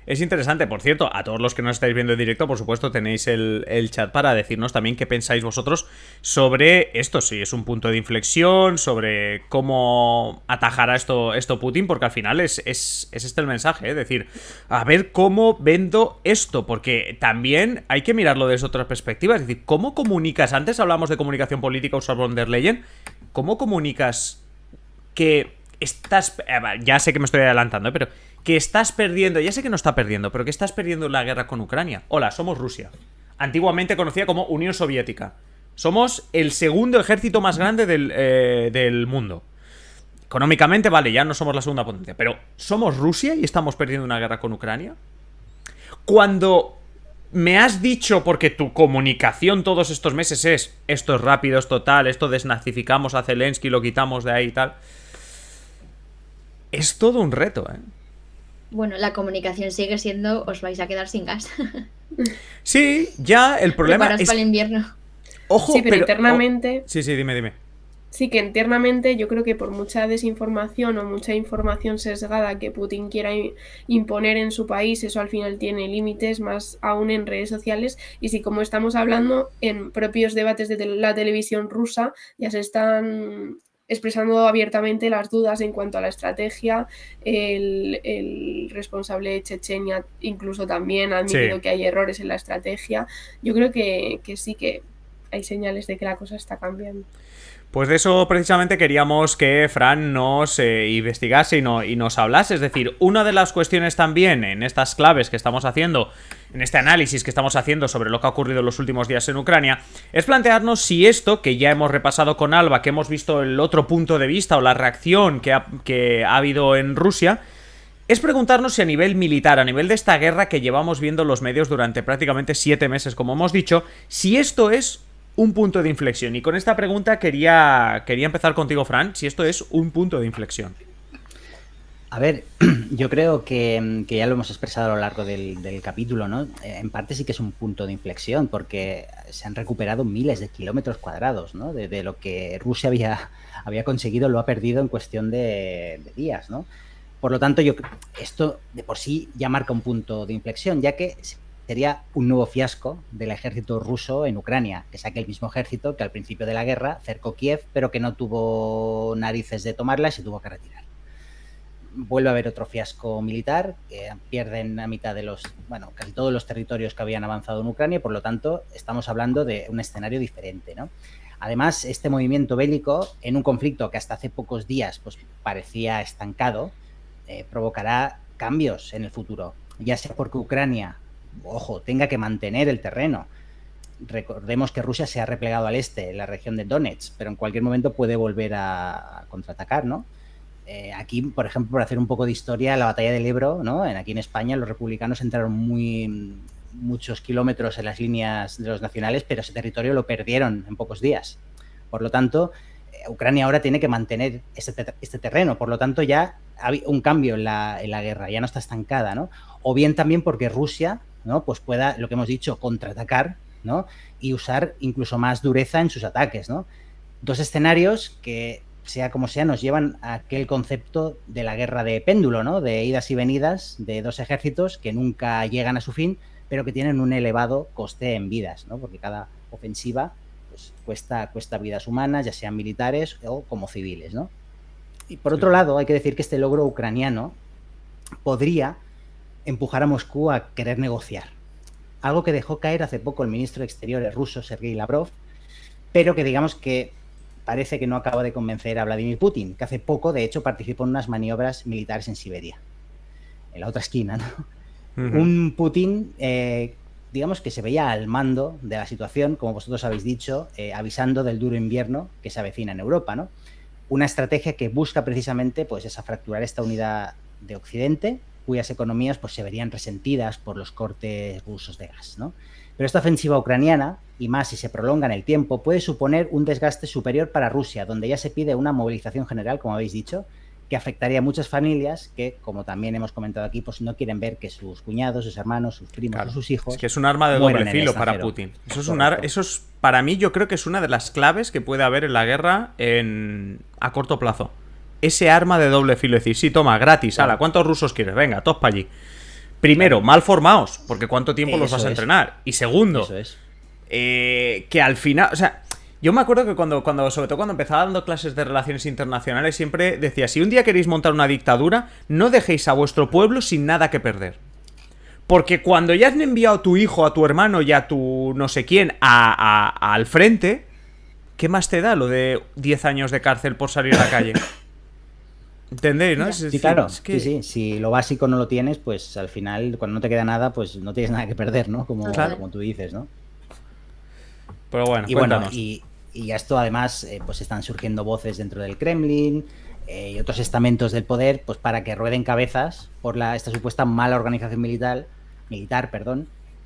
es interesante. Por cierto, a todos los que nos estáis viendo en directo, por supuesto, tenéis el chat para decirnos también qué pensáis vosotros sobre esto, si es un punto de inflexión, sobre cómo atajará esto Putin, porque al final es este el mensaje, es decir, a ver cómo vendo esto, porque también hay que mirarlo desde otra perspectiva, es decir, ¿cómo comunicas? Antes hablamos de comunicación política, Ursula von der Leyen, ¿cómo comunicas que estás... ya sé que me estoy adelantando, pero... que estás perdiendo, ya sé que no está perdiendo, pero que estás perdiendo la guerra con Ucrania. Hola, somos Rusia, antiguamente conocida como Unión Soviética. Somos el segundo ejército más grande del mundo. Económicamente, vale, ya no somos la segunda potencia, pero ¿somos Rusia y estamos perdiendo una guerra con Ucrania? Cuando me has dicho, porque tu comunicación todos estos meses es esto es rápido, esto tal, esto desnazificamos a Zelensky, lo quitamos de ahí y tal... Es todo un reto, ¿eh? Bueno, la comunicación sigue siendo os vais a quedar sin gas. Sí, ya el problema es... para el invierno. Ojo, Sí, pero internamente... Sí, dime. Sí, que internamente yo creo que por mucha desinformación o mucha información sesgada que Putin quiera imponer en su país, eso al final tiene límites, más aún en redes sociales. Y si, como estamos hablando, en propios debates de la televisión rusa ya se están expresando abiertamente las dudas en cuanto a la estrategia. El responsable de Chechenia incluso también ha admitido que hay errores en la estrategia. Yo creo que sí que hay señales de que la cosa está cambiando. Pues de eso precisamente queríamos que Fran nos investigase y nos hablase. Es decir, una de las cuestiones también en estas claves que estamos haciendo, en este análisis que estamos haciendo sobre lo que ha ocurrido en los últimos días en Ucrania, es plantearnos si esto, que ya hemos repasado con Alba, que hemos visto el otro punto de vista o la reacción que ha habido en Rusia, es preguntarnos si a nivel militar, a nivel de esta guerra que llevamos viendo en los medios durante prácticamente 7 meses, como hemos dicho, si esto es un punto de inflexión. Y con esta pregunta quería empezar contigo, Fran, si esto es un punto de inflexión. A ver, yo creo que ya lo hemos expresado a lo largo del capítulo, ¿no? En parte sí que es un punto de inflexión, porque se han recuperado miles de kilómetros cuadrados, ¿no? De lo que Rusia había conseguido, lo ha perdido en cuestión de días, ¿no? Por lo tanto, esto de por sí ya marca un punto de inflexión, ya que sería un nuevo fiasco del ejército ruso en Ucrania, que es aquel mismo ejército que al principio de la guerra cercó Kiev, pero que no tuvo narices de tomarla y se tuvo que retirar. Vuelve a haber otro fiasco militar, que pierden a mitad de casi todos los territorios que habían avanzado en Ucrania, y por lo tanto estamos hablando de un escenario diferente, ¿no? Además, este movimiento bélico, en un conflicto que hasta hace pocos días pues, parecía estancado, provocará cambios en el futuro, ya sea porque Ucrania, ojo, tenga que mantener el terreno. Recordemos que Rusia se ha replegado al este, en la región de Donetsk, pero en cualquier momento puede volver a contraatacar, ¿no? Aquí, por ejemplo, por hacer un poco de historia, la batalla del Ebro, ¿no? Aquí en España los republicanos entraron muchos kilómetros en las líneas de los nacionales, pero ese territorio lo perdieron en pocos días. Por lo tanto, Ucrania ahora tiene que mantener este terreno, por lo tanto ya ha un cambio en la guerra, ya no está estancada, ¿no? O bien también porque Rusia, ¿no? Pues pueda, lo que hemos dicho, contraatacar, ¿no? Y usar incluso más dureza en sus ataques, ¿no? Dos escenarios que, sea como sea, nos llevan a aquel concepto de la guerra de péndulo, ¿no? De idas y venidas de dos ejércitos que nunca llegan a su fin, pero que tienen un elevado coste en vidas, ¿no? Porque cada ofensiva pues, cuesta vidas humanas, ya sean militares o como civiles, ¿no? Y por otro lado, hay que decir que este logro ucraniano podría empujar a Moscú a querer negociar. Algo que dejó caer hace poco el ministro de Exteriores ruso, Sergei Lavrov, pero que digamos que parece que no acaba de convencer a Vladimir Putin, que hace poco, de hecho, participó en unas maniobras militares en Siberia, en la otra esquina, ¿no? Un Putin, digamos que se veía al mando de la situación, como vosotros habéis dicho, avisando del duro invierno que se avecina en Europa, ¿no? Una estrategia que busca precisamente pues, esa fracturar esta unidad de Occidente, cuyas economías pues, se verían resentidas por los cortes rusos de gas, ¿no? Pero esta ofensiva ucraniana, y más si se prolonga en el tiempo, puede suponer un desgaste superior para Rusia, donde ya se pide una movilización general, como habéis dicho, que afectaría a muchas familias que, como también hemos comentado aquí, pues no quieren ver que sus cuñados, sus hermanos, sus primos o sus hijos... Es que es un arma de doble filo para Putin. Eso es, para mí, yo creo que es una de las claves que puede haber en la guerra a corto plazo. Ese arma de doble filo, es decir, sí, toma, gratis, ala, ¿cuántos rusos quieres? Venga, todos para allí. Primero, mal formados, porque ¿cuánto tiempo los vas a entrenar? Y segundo, que al final, o sea, yo me acuerdo que sobre todo cuando empezaba dando clases de relaciones internacionales, siempre decía, si un día queréis montar una dictadura, no dejéis a vuestro pueblo sin nada que perder. Porque cuando ya han enviado a tu hijo, a tu hermano y a tu no sé quién al frente, ¿qué más te da lo de 10 años de cárcel por salir a la calle? ¿Entendéis, no? Sí, claro. Es que... sí. Si lo básico no lo tienes, pues al final, cuando no te queda nada, pues no tienes nada que perder, ¿no? Como tú dices, ¿no? Pero bueno, y cuéntanos. Bueno, y esto además, pues están surgiendo voces dentro del Kremlin y otros estamentos del poder, pues para que rueden cabezas por esta supuesta mala organización militar,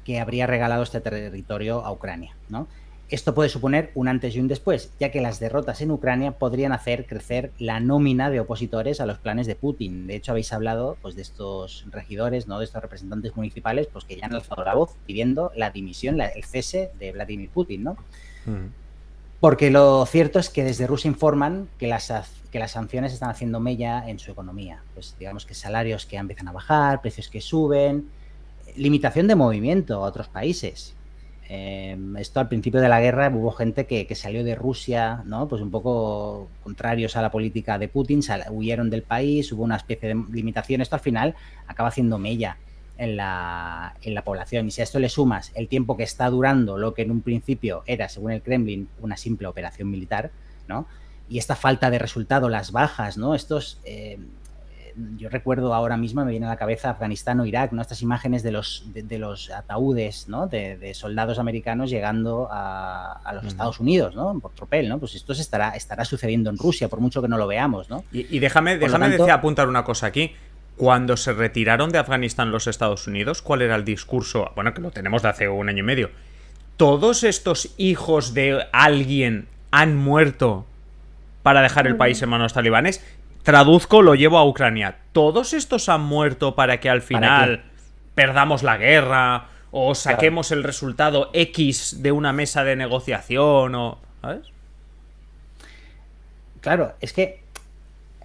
que habría regalado este territorio a Ucrania, ¿no? Esto puede suponer un antes y un después, ya que las derrotas en Ucrania podrían hacer crecer la nómina de opositores a los planes de Putin. De hecho, habéis hablado pues, de estos regidores, ¿no? De estos representantes municipales, pues que ya han alzado la voz pidiendo la dimisión, el cese de Vladimir Putin, ¿no? Porque lo cierto es que desde Rusia informan que las sanciones están haciendo mella en su economía. Pues digamos que salarios que empiezan a bajar, precios que suben, limitación de movimiento a otros países. Esto al principio de la guerra hubo gente que salió de Rusia, ¿no? Pues un poco contrarios a la política de Putin, huyeron del país, hubo una especie de limitación. Esto al final acaba haciendo mella en la población. Y si a esto le sumas el tiempo que está durando lo que en un principio era, según el Kremlin, una simple operación militar, ¿no? Y esta falta de resultado, las bajas, ¿no? Yo recuerdo ahora mismo, me viene a la cabeza Afganistán o Irak, ¿no? Estas imágenes de los ataúdes, ¿no? De soldados americanos llegando a los Estados Unidos, ¿no? Por tropel, ¿no? Pues esto estará sucediendo en Rusia, por mucho que no lo veamos, ¿no? Y déjame apuntar una cosa aquí. Cuando se retiraron de Afganistán los Estados Unidos, ¿cuál era el discurso? Bueno, que lo tenemos de hace 1 año y medio. ¿Todos estos hijos de alguien han muerto para dejar el país en manos talibanes? Traduzco, lo llevo a Ucrania. ¿Todos estos han muerto para que al final perdamos la guerra o saquemos el resultado X de una mesa de negociación o... ¿sabes? Claro, es que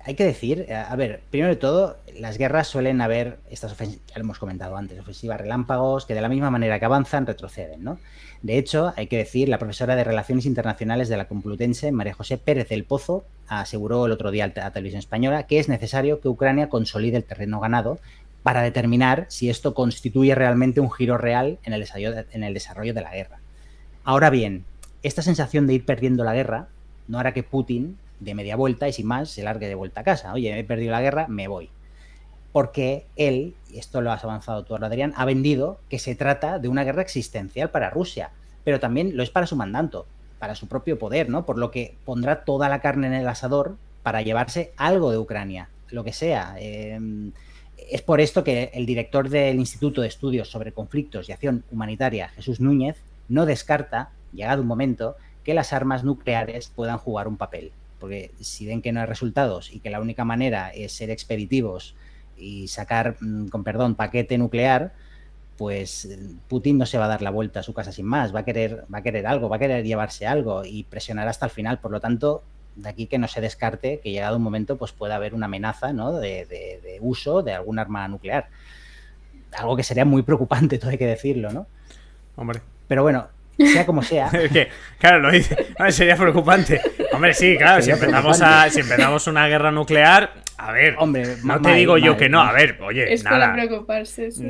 hay que decir, a ver, primero de todo, las guerras suelen haber estas ofensivas, ya lo hemos comentado antes, ofensivas relámpagos, que de la misma manera que avanzan, retroceden, ¿no? De hecho, hay que decir, la profesora de Relaciones Internacionales de la Complutense, María José Pérez del Pozo, aseguró el otro día a la televisión española que es necesario que Ucrania consolide el terreno ganado para determinar si esto constituye realmente un giro real en el desarrollo de la guerra. Ahora bien, esta sensación de ir perdiendo la guerra no hará que Putin, de media vuelta y sin más, se largue de vuelta a casa. Oye, he perdido la guerra, me voy. Porque él, y esto lo has avanzado tú, Adrián, ha vendido que se trata de una guerra existencial para Rusia, pero también lo es para su mandato, para su propio poder, ¿no? Por lo que pondrá toda la carne en el asador para llevarse algo de Ucrania, lo que sea. Es por esto que el director del Instituto de Estudios sobre Conflictos y Acción Humanitaria, Jesús Núñez, no descarta, llegado un momento, que las armas nucleares puedan jugar un papel. Porque si ven que no hay resultados y que la única manera es ser expeditivos y sacar, con perdón, paquete nuclear, pues Putin no se va a dar la vuelta a su casa sin más, va a querer algo, va a querer llevarse algo y presionar hasta el final. Por lo tanto, de aquí que no se descarte que llegado un momento pues pueda haber una amenaza, ¿no? de uso de algún arma nuclear. Algo que sería muy preocupante, todo hay que decirlo, ¿no? Hombre. Pero bueno, sea como sea. Que, claro, lo dice. Sería preocupante. Hombre, sí, claro, si empezamos una guerra nuclear, a ver, hombre, no te digo yo que no, a ver, oye, es nada. para preocuparse, sí.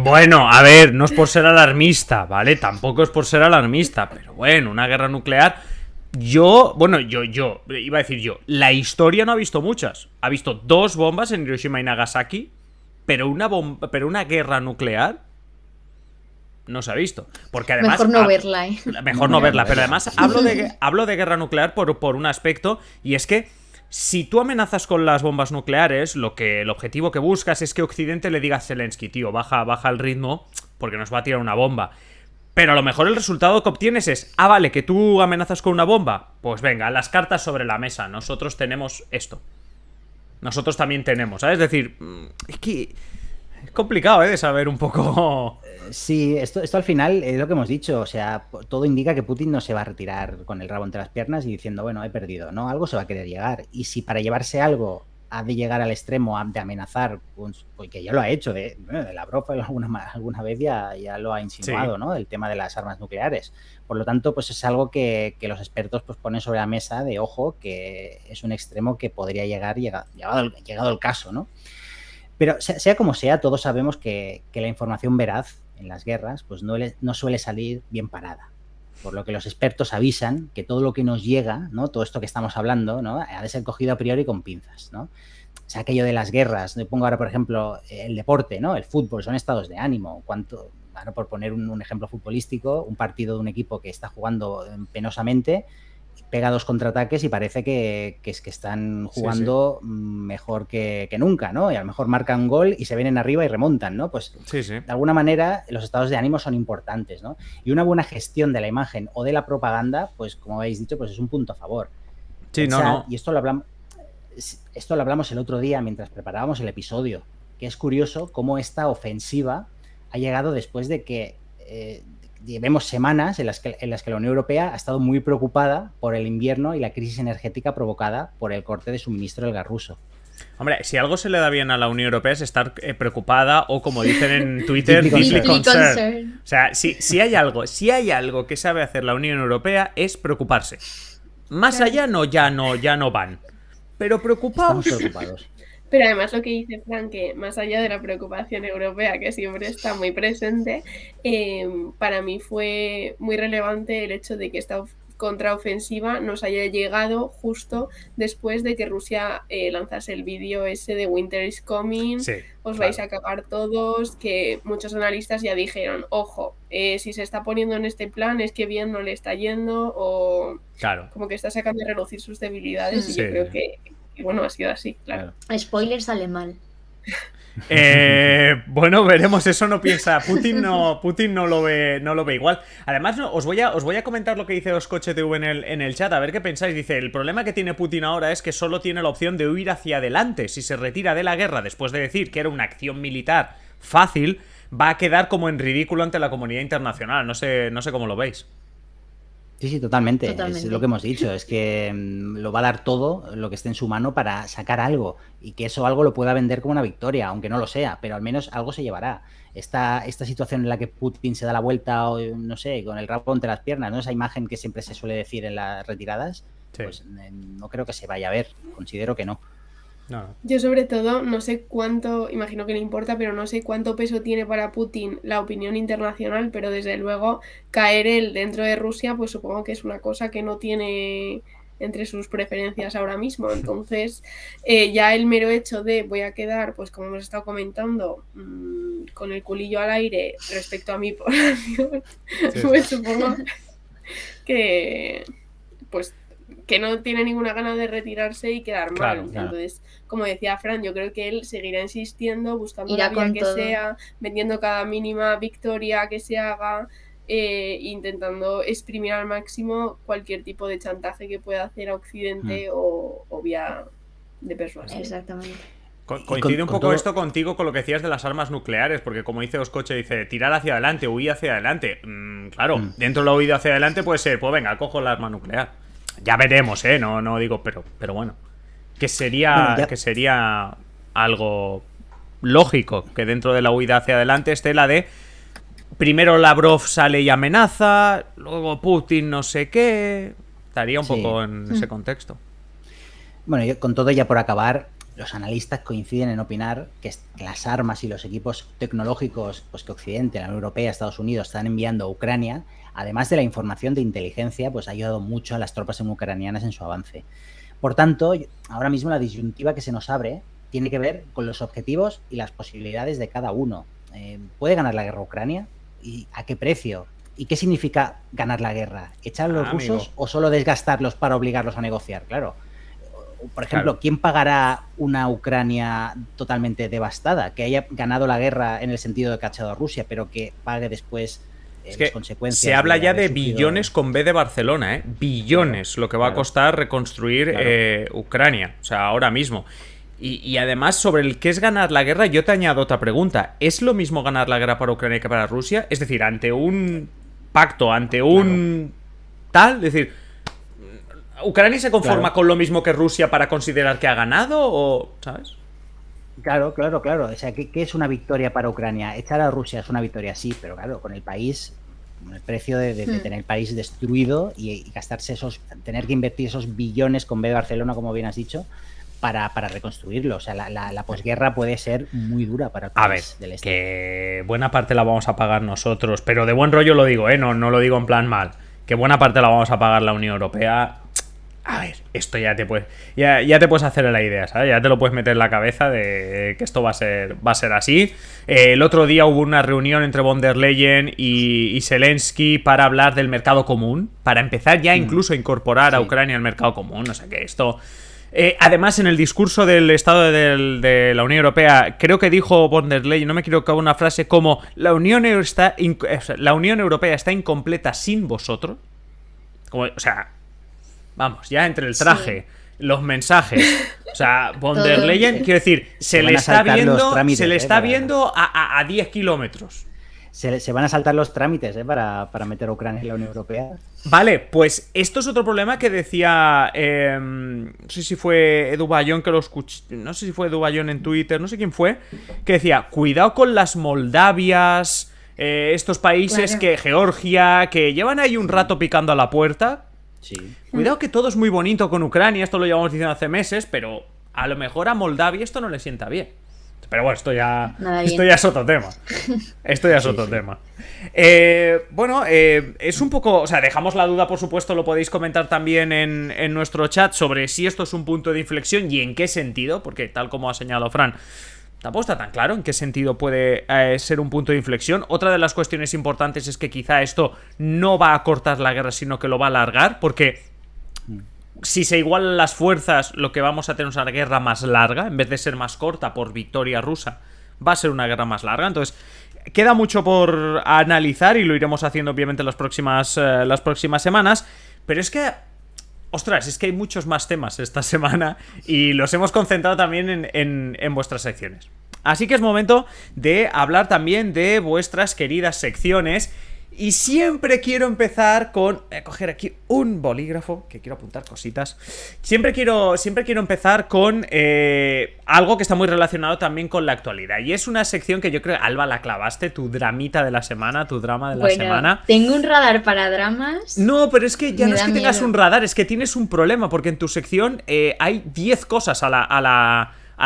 Bueno, a ver, no es por ser alarmista, ¿vale? Tampoco es por ser alarmista, pero bueno, una guerra nuclear. Yo, iba a decir yo, la historia no ha visto muchas. Ha visto 2 bombas en Hiroshima y Nagasaki, pero una guerra nuclear no se ha visto. Porque además. Mejor no verla, ¿eh? Mejor no verla. Pero además hablo de guerra nuclear por un aspecto. Y es que si tú amenazas con las bombas nucleares, el objetivo que buscas es que Occidente le diga a Zelensky, tío, baja el ritmo porque nos va a tirar una bomba. Pero a lo mejor el resultado que obtienes es, vale, que tú amenazas con una bomba. Pues venga, las cartas sobre la mesa. Nosotros tenemos esto. Nosotros también tenemos, ¿sabes? Es decir, es que es complicado, de saber un poco. Sí, esto al final es lo que hemos dicho, o sea, todo indica que Putin no se va a retirar con el rabo entre las piernas y diciendo, bueno, he perdido, ¿no? Algo se va a querer llegar. Y si para llevarse algo ha de llegar al extremo de amenazar, pues que ya lo ha hecho, de Lavrov alguna vez ya lo ha insinuado, sí, ¿no? El tema de las armas nucleares. Por lo tanto, pues es algo que los expertos pues ponen sobre la mesa de ojo, que es un extremo que podría llegar llegado el caso, ¿no? Pero sea como sea, todos sabemos que la información veraz en las guerras pues no suele salir bien parada. Por lo que los expertos avisan que todo lo que nos llega, ¿no? Todo esto que estamos hablando, ¿no? Ha de ser cogido a priori con pinzas, ¿no? O sea, aquello de las guerras, me pongo ahora, por ejemplo, el deporte, ¿no? El fútbol, son estados de ánimo. Ahora, por poner un ejemplo futbolístico, un partido de un equipo que está jugando penosamente pega 2 contraataques y parece que están jugando mejor que nunca, ¿no? Y a lo mejor marcan un gol y se vienen arriba y remontan, ¿no? Pues de alguna manera los estados de ánimo son importantes, ¿no? Y una buena gestión de la imagen o de la propaganda, pues como habéis dicho, pues es un punto a favor. Sí, no. Y esto lo hablamos el otro día mientras preparábamos el episodio, que es curioso cómo esta ofensiva ha llegado después de que llevemos semanas en las que la Unión Europea ha estado muy preocupada por el invierno y la crisis energética provocada por el corte de suministro del gas ruso. Hombre, si algo se le da bien a la Unión Europea es estar preocupada o, como dicen en Twitter, Deeply deeply concerned. concerned. O sea, si hay algo que sabe hacer la Unión Europea es preocuparse. Más allá ya no van. Pero preocupados. Estamos preocupados. Pero además lo que dice Fran, que más allá de la preocupación europea, que siempre está muy presente, para mí fue muy relevante el hecho de que esta contraofensiva nos haya llegado justo después de que Rusia lanzase el vídeo ese de Winter is Coming, Sí, os vais a cagar todos, que muchos analistas ya dijeron, ojo, si se está poniendo en este plan es que bien no le está yendo, o claro. como que está sacando a relucir sus debilidades, y Sí. yo creo que bueno, ha sido así, claro. Spoiler, sale mal. Bueno, veremos. Eso no piensa. Putin no lo ve igual. Además, os voy a comentar lo que dice Oscoche TV en el chat, a ver qué pensáis. Dice, el problema que tiene Putin ahora es que solo tiene la opción de huir hacia adelante. Si se retira de la guerra después de decir que era una acción militar fácil, va a quedar como en ridículo ante la comunidad internacional. No sé cómo lo veis. Sí, totalmente. Totalmente. Es lo que hemos dicho, es que lo va a dar todo lo que esté en su mano para sacar algo y que eso algo lo pueda vender como una victoria, aunque no lo sea, pero al menos algo se llevará. Esta situación en la que Putin se da la vuelta, o no sé, con el rabo entre las piernas, ¿no? Esa imagen que siempre se suele decir en las retiradas, Sí. pues no creo que se vaya a ver, considero que no. No. Yo sobre todo no sé cuánto, imagino que le importa, pero no sé cuánto peso tiene para Putin la opinión internacional, pero desde luego caer él dentro de Rusia, pues supongo que es una cosa que no tiene entre sus preferencias ahora mismo. Entonces, ya el mero hecho de voy a quedar, pues como hemos estado comentando, con el culillo al aire respecto a mi población, Sí. pues supongo que pues que no tiene ninguna gana de retirarse y quedar mal. Claro. Entonces, como decía Fran, yo creo que él seguirá insistiendo, buscando Irá la vía con que todo. sea, vendiendo cada mínima victoria que se haga, intentando exprimir al máximo cualquier tipo de chantaje que pueda hacer a Occidente o vía de persuasión. Exactamente. Coincide un con poco todo- esto contigo con lo que decías de las armas nucleares, porque como dice Oscoche, dice tirar hacia adelante, huir hacia adelante. Claro, dentro de la huida hacia adelante puede ser, pues venga, cojo el arma nuclear. Ya veremos, no digo, pero bueno. Que sería algo lógico que dentro de la huida hacia adelante esté la de primero Lavrov sale y amenaza, luego Putin no sé qué. Estaría un Sí. poco en ese contexto. Bueno, con todo ya por acabar, los analistas coinciden en opinar que las armas y los equipos tecnológicos pues, que Occidente, la Unión Europea, Estados Unidos están enviando a Ucrania, además de la información de inteligencia, pues ha ayudado mucho a las tropas ucranianas en su avance. Por tanto, ahora mismo la disyuntiva que se nos abre tiene que ver con los objetivos y las posibilidades de cada uno. ¿Puede ganar la guerra Ucrania? ¿Y a qué precio? ¿Y qué significa ganar la guerra? ¿Echar a los Amigo. rusos o solo desgastarlos para obligarlos a negociar? Claro. Por ejemplo, Claro. ¿quién pagará una Ucrania totalmente devastada? Que haya ganado la guerra en el sentido de que ha echado a Rusia, pero que pague después Es las que consecuencias. se habla ya haber de sufrido- billones con B de Barcelona, ¿eh? Billones, lo que va a claro. costar reconstruir Claro. Ucrania, o sea, ahora mismo. Y además, sobre el qué es ganar la guerra, yo te añado otra pregunta. ¿Es lo mismo ganar la guerra para Ucrania que para Rusia? Es decir, ante un pacto, ante un tal, es decir, ¿Ucrania se conforma Claro. con lo mismo que Rusia para considerar que ha ganado o, ¿sabes? Claro. O sea, ¿qué es una victoria para Ucrania? Echar a Rusia es una victoria, sí, pero claro, con el país, con el precio de tener el país destruido y gastarse tener que invertir esos billones con B de Barcelona, como bien has dicho, para reconstruirlo. O sea, la posguerra puede ser muy dura para el A ver, país del este. que buena parte la vamos a pagar nosotros, pero de buen rollo lo digo, no lo digo en plan mal. Que buena parte la vamos a pagar la Unión Europea. A ver, esto ya te puedes hacer la idea, ¿sabes? Ya te lo puedes meter en la cabeza de que esto va a ser así. El otro día hubo una reunión entre von der Leyen y Zelensky para hablar del mercado común, para empezar ya incluso a incorporar a Sí. Ucrania al mercado común. O sea que esto... además, en el discurso del Estado de la Unión Europea, creo que dijo von der Leyen, no me equivoco, una frase como la Unión Europea está incompleta sin vosotros. Como, o sea, vamos, ya entre el traje, los mensajes, o sea, von der Todo, Leyen, sí. quiero decir, se van le a está saltar los viendo, trámites, se le está para- viendo a 10 kilómetros. se van a saltar los trámites para meter a Ucrania en la Unión Europea. Vale, pues esto es otro problema que decía, no sé si fue Edu Bayón que lo escuché, no sé si fue Edu Bayón en Twitter, no sé quién fue, que decía, cuidado con las Moldavias, estos países Claro. que, Georgia, que llevan ahí un rato picando a la puerta. Sí. Cuidado que todo es muy bonito con Ucrania, esto lo llevamos diciendo hace meses, pero a lo mejor a Moldavia esto no le sienta bien. Pero bueno, esto ya es otro tema. Esto ya es otro tema. Bueno, es un poco... O sea, dejamos la duda, por supuesto, lo podéis comentar también en nuestro chat sobre si esto es un punto de inflexión y en qué sentido, porque tal como ha señalado Fran, tampoco está tan claro en qué sentido puede ser un punto de inflexión. Otra de las cuestiones importantes es que quizá esto no va a cortar la guerra, sino que lo va a alargar, porque si se igualan las fuerzas, lo que vamos a tener es una guerra más larga, en vez de ser más corta por victoria rusa, va a ser una guerra más larga. Entonces, queda mucho por analizar y lo iremos haciendo obviamente las próximas semanas, pero es que... Ostras, es que hay muchos más temas esta semana y los hemos concentrado también en vuestras secciones. Así que es momento de hablar también de vuestras queridas secciones. Y siempre quiero empezar con... Voy a coger aquí un bolígrafo, que quiero apuntar cositas. Siempre quiero empezar con algo que está muy relacionado también con la actualidad. Y es una sección que yo creo, Alba, la clavaste, tu dramita de la semana, tu drama de la semana. Tengo un radar para dramas. No, pero es que ya Me no es da que tengas miedo. un radar, es que tienes un problema, porque en tu sección hay 10 cosas a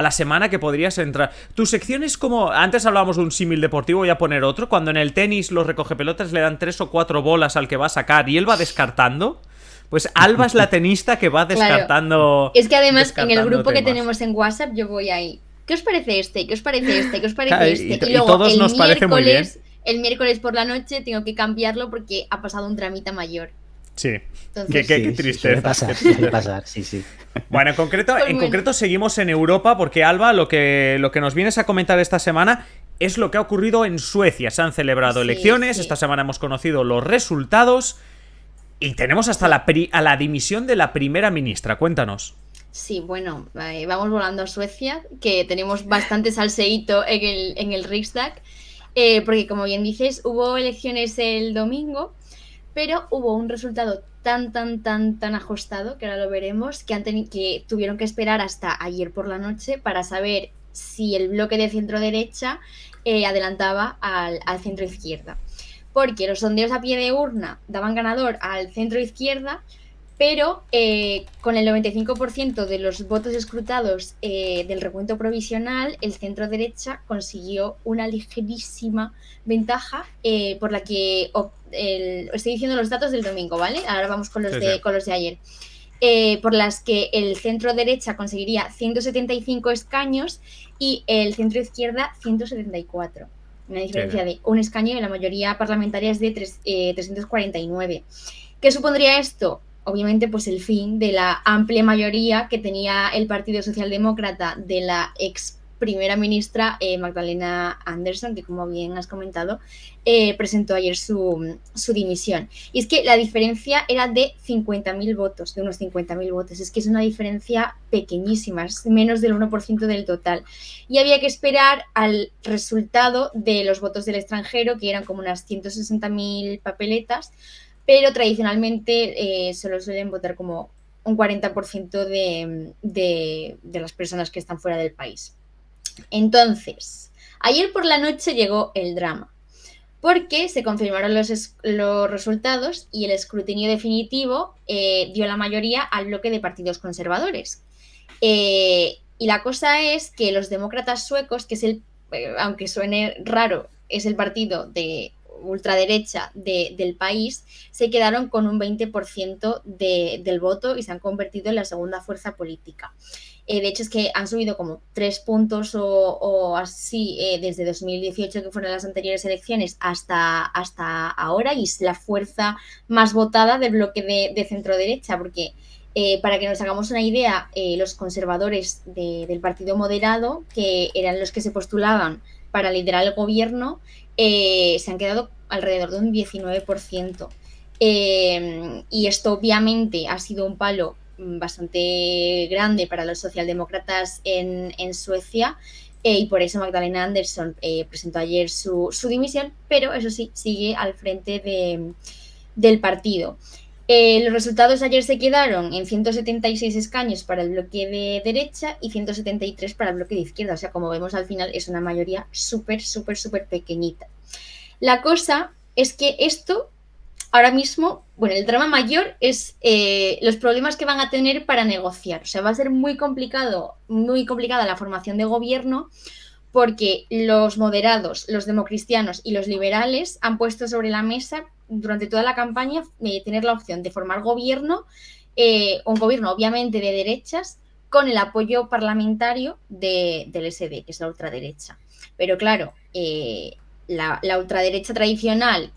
la semana que podrías entrar. Tu sección es como... Antes hablábamos de un símil deportivo, voy a poner otro. Cuando en el tenis los recogepelotas le dan 3 o 4 bolas al que va a sacar y él va descartando. Pues Alba es la tenista que va descartando. Es que además en el descartando grupo que temas. tenemos en WhatsApp yo voy ahí. ¿Qué os parece este? ¿Qué os parece este? ¿Qué os parece Claro, este? y luego todos el nos parece muy bien. El miércoles por la noche tengo que cambiarlo porque ha pasado un dramita mayor. Sí. Entonces, Qué Sí, tristeza. suele pasar, sí. Bueno, en concreto seguimos en Europa porque, Alba, lo que nos vienes a comentar esta semana es lo que ha ocurrido en Suecia. Se han celebrado elecciones, esta semana hemos conocido los resultados y tenemos hasta a la dimisión de la primera ministra. Cuéntanos. Sí, bueno, vamos volando a Suecia, que tenemos bastante salseíto en el Riksdag, porque como bien dices, hubo elecciones el domingo, pero hubo un resultado tan ajustado, que ahora lo veremos, que tuvieron que esperar hasta ayer por la noche para saber si el bloque de centro-derecha adelantaba al centro-izquierda. Porque los sondeos a pie de urna daban ganador al centro-izquierda, pero con el 95% de los votos escrutados del recuento provisional, el centro-derecha consiguió una ligerísima ventaja por la que... estoy diciendo los datos del domingo, ¿vale? Ahora vamos con los de ayer. Por las que el centro-derecha conseguiría 175 escaños y el centro-izquierda 174. Una diferencia de un escaño y la mayoría parlamentaria es de 349. ¿Qué supondría esto? Obviamente, pues el fin de la amplia mayoría que tenía el Partido Socialdemócrata de la ex primera ministra Magdalena Andersson, que como bien has comentado, presentó ayer su dimisión. Y es que la diferencia era de 50.000 votos, de unos 50.000 votos. Es que es una diferencia pequeñísima, es menos del 1% del total. Y había que esperar al resultado de los votos del extranjero, que eran como unas 160.000 papeletas, pero tradicionalmente solo suelen votar como un 40% de las personas que están fuera del país. Entonces, ayer por la noche llegó el drama, porque se confirmaron los resultados y el escrutinio definitivo dio la mayoría al bloque de partidos conservadores. Y la cosa es que los demócratas suecos, que es aunque suene raro, es el partido de ultraderecha del país, se quedaron con un 20% del voto y se han convertido en la segunda fuerza política. De hecho, es que han subido como 3 puntos o así desde 2018, que fueron las anteriores elecciones, hasta ahora, y es la fuerza más votada del bloque de centro-derecha, porque para que nos hagamos una idea, los conservadores del Partido Moderado, que eran los que se postulaban para liderar el gobierno, se han quedado alrededor de un 19%. Y esto obviamente ha sido un palo bastante grande para los socialdemócratas en Suecia, y por eso Magdalena Andersson presentó ayer su dimisión, pero eso sí, sigue al frente del partido. Los resultados ayer se quedaron en 176 escaños para el bloque de derecha y 173 para el bloque de izquierda. O sea, como vemos al final es una mayoría súper pequeñita. La cosa es que esto, ahora mismo, bueno, el drama mayor es los problemas que van a tener para negociar. O sea, va a ser muy complicada la formación de gobierno, porque los moderados, los democristianos y los liberales han puesto sobre la mesa durante toda la campaña tener la opción de formar gobierno, un gobierno obviamente de derechas, con el apoyo parlamentario del SD, que es la ultraderecha. Pero claro, la ultraderecha tradicional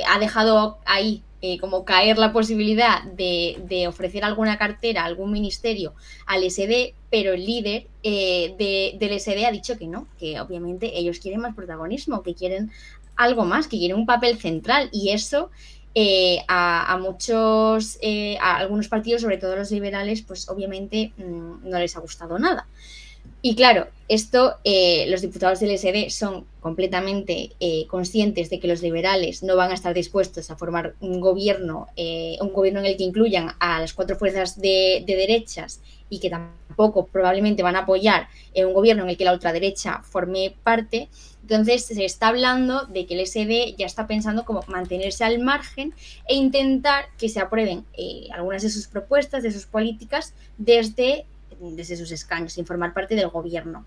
ha dejado ahí como caer la posibilidad de ofrecer alguna cartera, algún ministerio al SD, pero el líder del SD ha dicho que no, que obviamente ellos quieren más protagonismo, que quieren algo más, que quieren un papel central, y eso a algunos partidos, sobre todo los liberales, pues obviamente no les ha gustado nada. Y claro, esto los diputados del SD son completamente conscientes de que los liberales no van a estar dispuestos a formar un gobierno en el que incluyan a las 4 fuerzas de derechas, y que tampoco probablemente van a apoyar un gobierno en el que la ultraderecha forme parte. Entonces se está hablando de que el SD ya está pensando como mantenerse al margen e intentar que se aprueben algunas de sus propuestas, de sus políticas, desde sus escaños, sin formar parte del gobierno.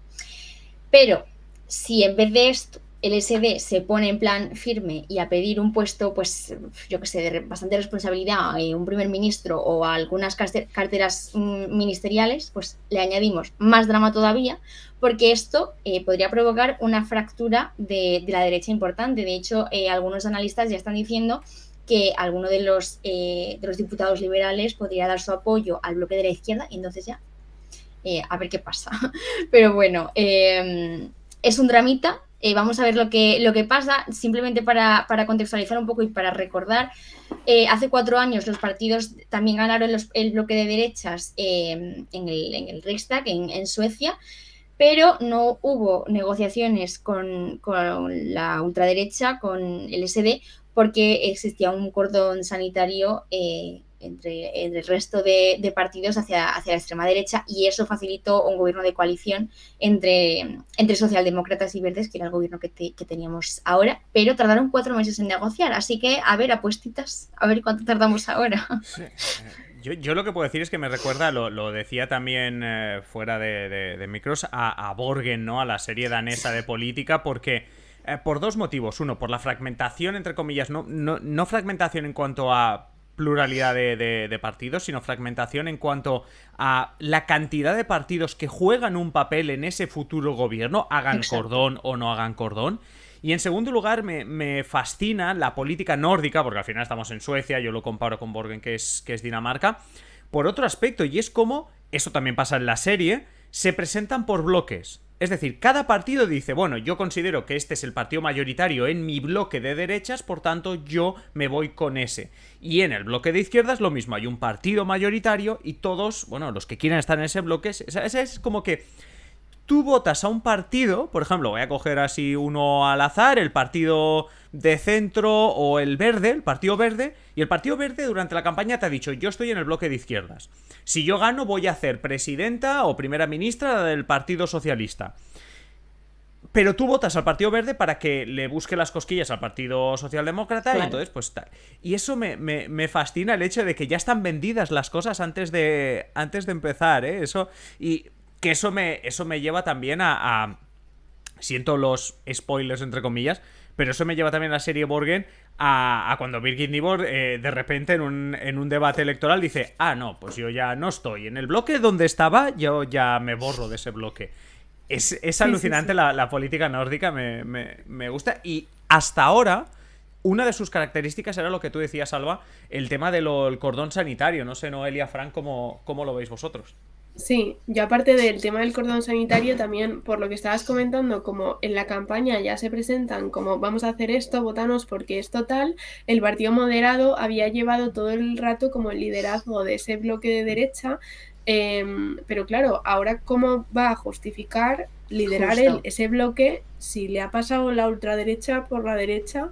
Pero si en vez de esto el SD se pone en plan firme y a pedir un puesto, pues yo que sé, de bastante responsabilidad, un primer ministro o algunas carteras ministeriales, pues le añadimos más drama todavía, porque esto podría provocar una fractura de la derecha importante. De hecho, algunos analistas ya están diciendo que alguno de los diputados liberales podría dar su apoyo al bloque de la izquierda, y entonces ya a ver qué pasa. Pero bueno, es un dramita. Vamos a ver lo que pasa. Simplemente para contextualizar un poco y para recordar, hace 4 años los partidos también ganaron el bloque de derechas en el Riksdag, en Suecia, pero no hubo negociaciones con la ultraderecha, con el SD, porque existía un cordón sanitario entre el resto de partidos hacia la extrema derecha, y eso facilitó un gobierno de coalición entre socialdemócratas y verdes, que era el gobierno que teníamos ahora, pero tardaron 4 meses en negociar, así que a ver, apuestitas, a ver cuánto tardamos ahora. Sí. Yo lo que puedo decir es que me recuerda, lo decía también fuera de micros, a Borgen, ¿no? A la serie danesa de política, porque por 2 motivos. Uno, por la fragmentación, entre comillas, no fragmentación en cuanto a pluralidad de partidos, sino fragmentación en cuanto a la cantidad de partidos que juegan un papel en ese futuro gobierno, hagan Exacto. Cordón o no hagan cordón. Y en segundo lugar, me fascina la política nórdica, porque al final estamos en Suecia, yo lo comparo con Borgen, que es Dinamarca, por otro aspecto, y es como, eso también pasa en la serie, se presentan por bloques. Es decir, cada partido dice, bueno, yo considero que este es el partido mayoritario en mi bloque de derechas, por tanto yo me voy con ese. Y en el bloque de izquierdas lo mismo, hay un partido mayoritario y todos, bueno, los que quieran estar en ese bloque, es como que tú votas a un partido, por ejemplo, voy a coger así uno al azar, el partido de centro o el verde, el partido verde, y el partido verde durante la campaña te ha dicho, yo estoy en el bloque de izquierdas. Si yo gano voy a hacer presidenta o primera ministra del Partido Socialista. Pero tú votas al Partido Verde para que le busque las cosquillas al Partido Socialdemócrata, claro. Y entonces pues tal. Y eso me fascina, el hecho de que ya están vendidas las cosas antes de empezar, ¿eh? Eso, y que eso me lleva también a siento los spoilers entre comillas, pero eso me lleva también a la serie Borgen a cuando Birgit Nibor de repente en un debate electoral dice, no, pues yo ya no estoy en el bloque donde estaba, yo ya me borro de ese bloque. Es alucinante. Sí. La política nórdica, me gusta, y hasta ahora una de sus características era lo que tú decías, Alba, el tema del cordón sanitario. No sé, Noelia, Fran, ¿cómo lo veis vosotros? Sí, yo aparte del tema del cordón sanitario, también por lo que estabas comentando, como en la campaña ya se presentan como vamos a hacer esto, votanos porque es total, el partido moderado había llevado todo el rato como el liderazgo de ese bloque de derecha, pero claro, ahora cómo va a justificar liderar ese bloque, si le ha pasado la ultraderecha por la derecha,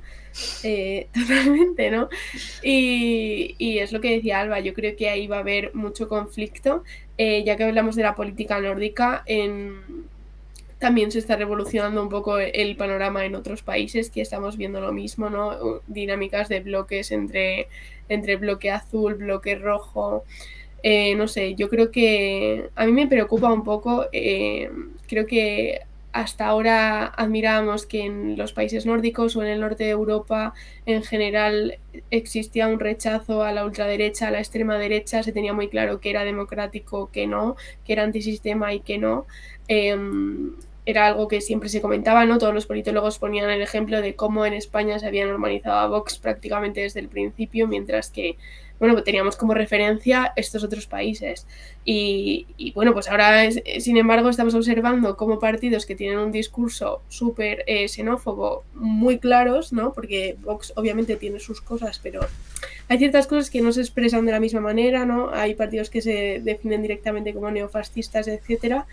totalmente, ¿no? Y es lo que decía Alba, yo creo que ahí va a haber mucho conflicto, ya que hablamos de la política nórdica, también se está revolucionando un poco el panorama en otros países, que estamos viendo lo mismo, ¿no? Dinámicas de bloques entre bloque azul, bloque rojo. No sé, yo creo que a mí me preocupa un poco. Creo que hasta ahora admirábamos que en los países nórdicos o en el norte de Europa en general existía un rechazo a la ultraderecha, a la extrema derecha, se tenía muy claro que era democrático, que no, que era antisistema y que no. Era algo que siempre se comentaba, ¿no? Todos los politólogos ponían el ejemplo de cómo en España se había normalizado a Vox prácticamente desde el principio, mientras que, bueno, teníamos como referencia estos otros países. Y bueno, pues ahora, sin embargo, estamos observando cómo partidos que tienen un discurso súper xenófobo, muy claros, ¿no? Porque Vox obviamente tiene sus cosas, pero hay ciertas cosas que no se expresan de la misma manera, ¿no? Hay partidos que se definen directamente como neofascistas, etcétera.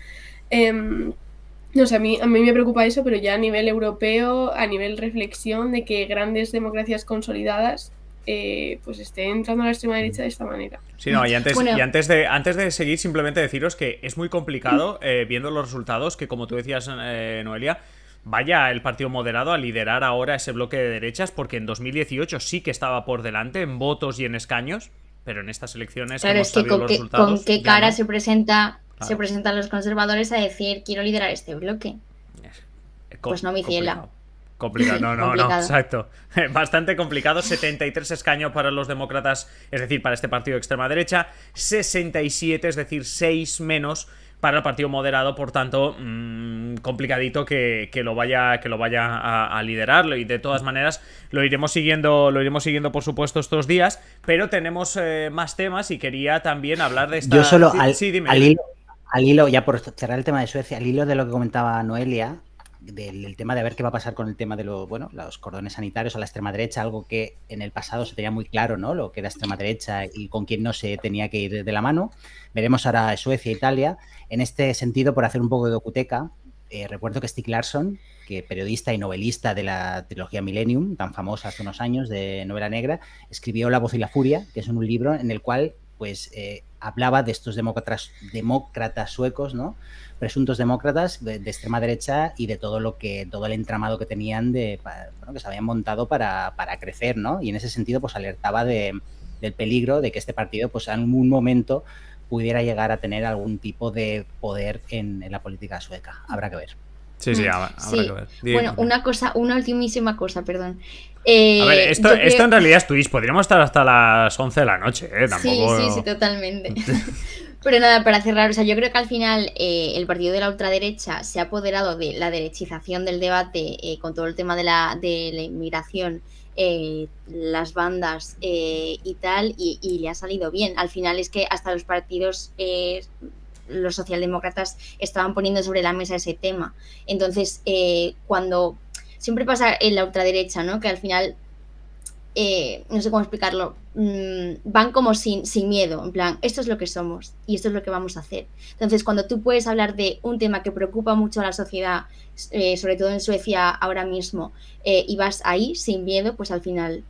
No sé, a mí me preocupa eso, pero ya a nivel europeo, a nivel reflexión de que grandes democracias consolidadas pues estén entrando a la extrema derecha de esta manera. Sí, no, y antes de seguir, simplemente deciros que es muy complicado, viendo los resultados, que como tú decías, Noelia, vaya el partido moderado a liderar ahora ese bloque de derechas, porque en 2018 sí que estaba por delante en votos y en escaños, pero en estas elecciones, claro, es que con qué cara no se presenta... Claro. Se presentan los conservadores a decir quiero liderar este bloque. Pues no, mi ciela. Complicado, no, exacto. Bastante complicado. 73 escaños para los demócratas, es decir, para este partido de extrema derecha. 67, es decir, 6 menos para el partido moderado. Por tanto, complicadito que lo vaya a liderarlo. Y de todas maneras, lo iremos siguiendo por supuesto estos días. Pero tenemos más temas y quería también hablar de esta... Yo solo dime. Al hilo, ya por cerrar el tema de Suecia, al hilo de lo que comentaba Noelia, del tema de ver qué va a pasar con el tema de los cordones sanitarios a la extrema derecha, algo que en el pasado se tenía muy claro, ¿no? Lo que era extrema derecha y con quién no se tenía que ir de la mano. Veremos ahora Suecia e Italia. En este sentido, por hacer un poco de docuteca, recuerdo que Stieg Larsson, que periodista y novelista de la trilogía Millennium, tan famosa hace unos años, de novela negra, escribió La voz y la furia, que es un libro en el cual pues hablaba de estos demócratas suecos, ¿no? Presuntos demócratas de extrema derecha y de todo el entramado que tenían que se habían montado para crecer, ¿no? Y en ese sentido pues alertaba del peligro de que este partido pues en algún momento pudiera llegar a tener algún tipo de poder en la política sueca. Habrá que ver. Sí, habrá que ver. Bueno, una ultimísima cosa, perdón. A ver, esto en realidad es Twitch. Podríamos estar hasta las 11 de la noche, Tampoco... Sí, totalmente. Pero nada, para cerrar, o sea, yo creo que al final el partido de la ultraderecha se ha apoderado de la derechización del debate con todo el tema de la inmigración, las bandas y tal, y le ha salido bien. Al final es que hasta los partidos... los socialdemócratas estaban poniendo sobre la mesa ese tema. Entonces, cuando siempre pasa en la ultraderecha, ¿no? Que al final, no sé cómo explicarlo, van como sin miedo, en plan, esto es lo que somos y esto es lo que vamos a hacer. Entonces, cuando tú puedes hablar de un tema que preocupa mucho a la sociedad, sobre todo en Suecia ahora mismo, y vas ahí sin miedo, pues al final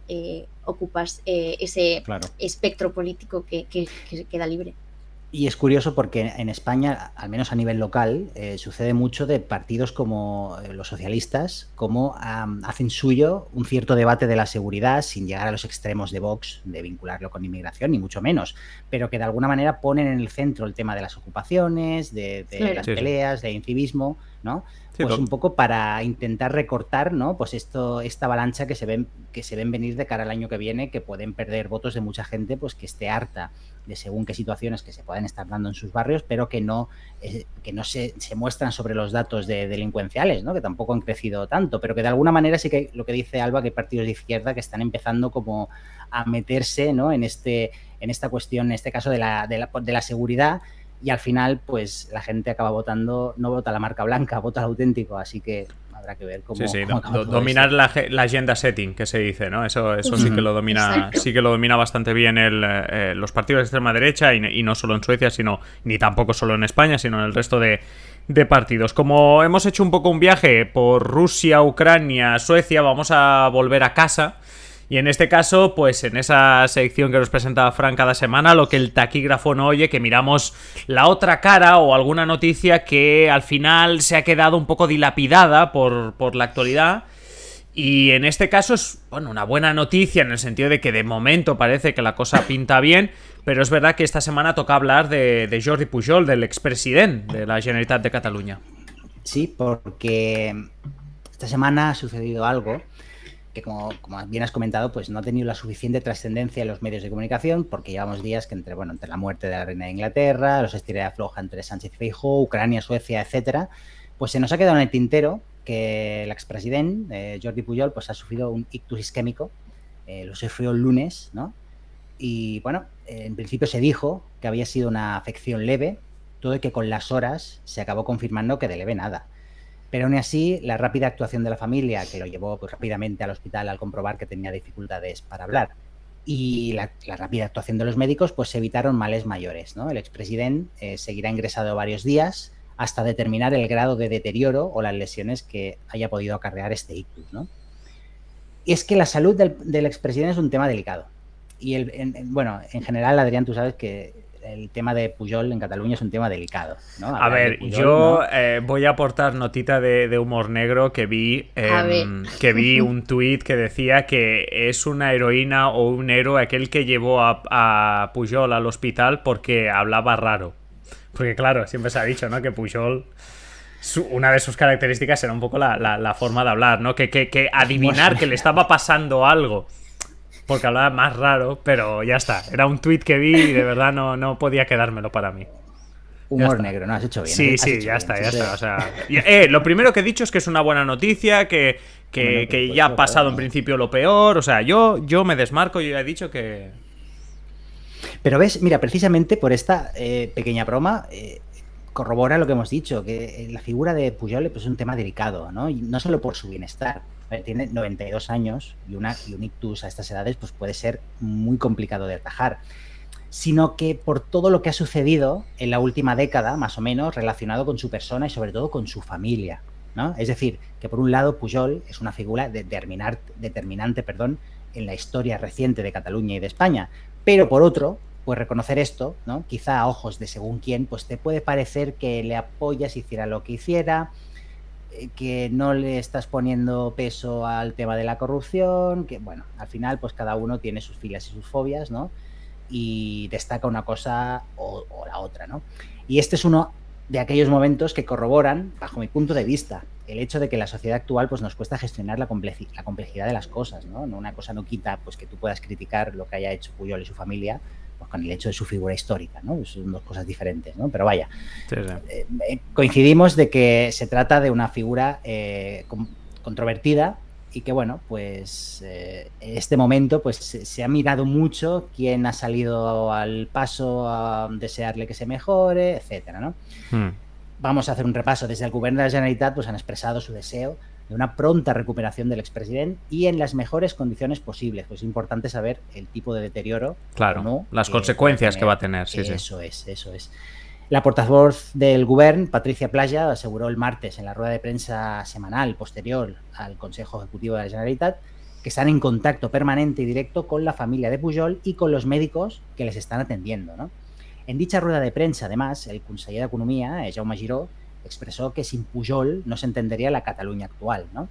ocupas ese espectro político que queda libre. Y es curioso porque en España, al menos a nivel local, sucede mucho de partidos como los socialistas, como hacen suyo un cierto debate de la seguridad sin llegar a los extremos de Vox, de vincularlo con inmigración, ni mucho menos, pero que de alguna manera ponen en el centro el tema de las ocupaciones, de las peleas, de incivismo, ¿no? Sí, pues un poco para intentar recortar, ¿no? Pues esta avalancha que se ven venir de cara al año que viene, que pueden perder votos de mucha gente, pues que esté harta de según qué situaciones que se pueden estar dando en sus barrios, pero que no se muestran sobre los datos delincuenciales, ¿no? Que tampoco han crecido tanto, pero que de alguna manera sí que lo que dice Alba, que hay partidos de izquierda que están empezando como a meterse, ¿no? en esta cuestión, en este caso de la seguridad. Y al final, pues la gente acaba votando, no vota la marca blanca, vota el auténtico, así que habrá que ver cómo dominar la agenda setting, que se dice, ¿no? Eso sí que lo domina, sí que lo domina bastante bien los partidos de extrema derecha y no solo en Suecia, ni tampoco solo en España, sino en el resto de de partidos. Como hemos hecho un poco un viaje por Rusia, Ucrania, Suecia, vamos a volver a casa. Y en este caso, pues en esa sección que nos presenta Fran cada semana, lo que el taquígrafo no oye, que miramos la otra cara o alguna noticia que al final se ha quedado un poco dilapidada por la actualidad. Y en este caso es, bueno, una buena noticia en el sentido de que de momento parece que la cosa pinta bien, pero es verdad que esta semana toca hablar de Jordi Pujol, del expresidente de la Generalitat de Cataluña. Sí, porque esta semana ha sucedido algo que, como bien has comentado, pues no ha tenido la suficiente trascendencia en los medios de comunicación, porque llevamos días que entre la muerte de la reina de Inglaterra, los estira y afloja entre Sánchez y Feijóo, Ucrania, Suecia, etcétera, pues se nos ha quedado en el tintero que el expresidente Jordi Pujol pues ha sufrido un ictus isquémico, lo sufrió el lunes, ¿no? Y bueno, en principio se dijo que había sido una afección leve, todo y que con las horas se acabó confirmando que de leve nada. Pero aún así, la rápida actuación de la familia, que lo llevó pues rápidamente al hospital al comprobar que tenía dificultades para hablar, y la rápida actuación de los médicos, pues evitaron males mayores, ¿no? El expresidente seguirá ingresado varios días hasta determinar el grado de deterioro o las lesiones que haya podido acarrear este ictus, ¿no? Y es que la salud del expresidente es un tema delicado. Y en general, Adrián, tú sabes que el tema de Pujol en Cataluña es un tema delicado, ¿no? A ver, Pujol, yo ¿no? Voy a aportar notita de humor negro que vi un tuit que decía que es una heroína o un héroe aquel que llevó a Pujol al hospital porque hablaba raro. Porque claro, siempre se ha dicho, ¿no? Que Pujol, una de sus características era un poco la forma de hablar, ¿no? Que adivinar que le estaba pasando algo porque hablaba más raro, pero ya está. Era un tuit que vi y de verdad no podía quedármelo para mí. Humor negro, ¿no? Has hecho bien. Sí, ya está. O sea, lo primero que he dicho es que es una buena noticia, que ya ha pasado en principio lo peor. O sea, yo me desmarco, yo ya he dicho que... Pero ves, mira, precisamente por esta pequeña broma corrobora lo que hemos dicho, que la figura de Pujol pues, es un tema delicado, ¿no? Y no solo por su bienestar. Tiene 92 años y un ictus a estas edades pues puede ser muy complicado de atajar, sino que por todo lo que ha sucedido en la última década, más o menos, relacionado con su persona y sobre todo con su familia, ¿no? Es decir, que por un lado Pujol es una figura determinante en la historia reciente de Cataluña y de España, pero por otro, pues reconocer esto, ¿no? Quizá a ojos de según quién, pues te puede parecer que le apoyas, hiciera lo que hiciera, que no le estás poniendo peso al tema de la corrupción, que bueno, al final pues cada uno tiene sus filas y sus fobias, ¿no? Y destaca una cosa o la otra, ¿no? Y este es uno de aquellos momentos que corroboran, bajo mi punto de vista, el hecho de que la sociedad actual pues nos cuesta gestionar la complejidad de las cosas, ¿no? Una cosa no quita pues que tú puedas criticar lo que haya hecho Pujol y su familia, pues con el hecho de su figura histórica, ¿no? Son dos cosas diferentes, ¿no? Pero vaya, sí. Coincidimos de que se trata de una figura controvertida y que, bueno, pues en este momento pues se ha mirado mucho quién ha salido al paso a desearle que se mejore, etcétera, ¿no? Vamos a hacer un repaso. Desde el Govern de la Generalitat pues han expresado su deseo de una pronta recuperación del expresidente y en las mejores condiciones posibles. Pues es importante saber el tipo de deterioro. Claro, no, las consecuencias que va a tener. Sí, eso es. La portavoz del Govern, Patricia Playa, aseguró el martes en la rueda de prensa semanal posterior al Consejo Ejecutivo de la Generalitat que están en contacto permanente y directo con la familia de Pujol y con los médicos que les están atendiendo, ¿no? En dicha rueda de prensa, además, el conseller d'Economia, Jaume Giró, expresó que sin Pujol no se entendería la Cataluña actual, ¿no?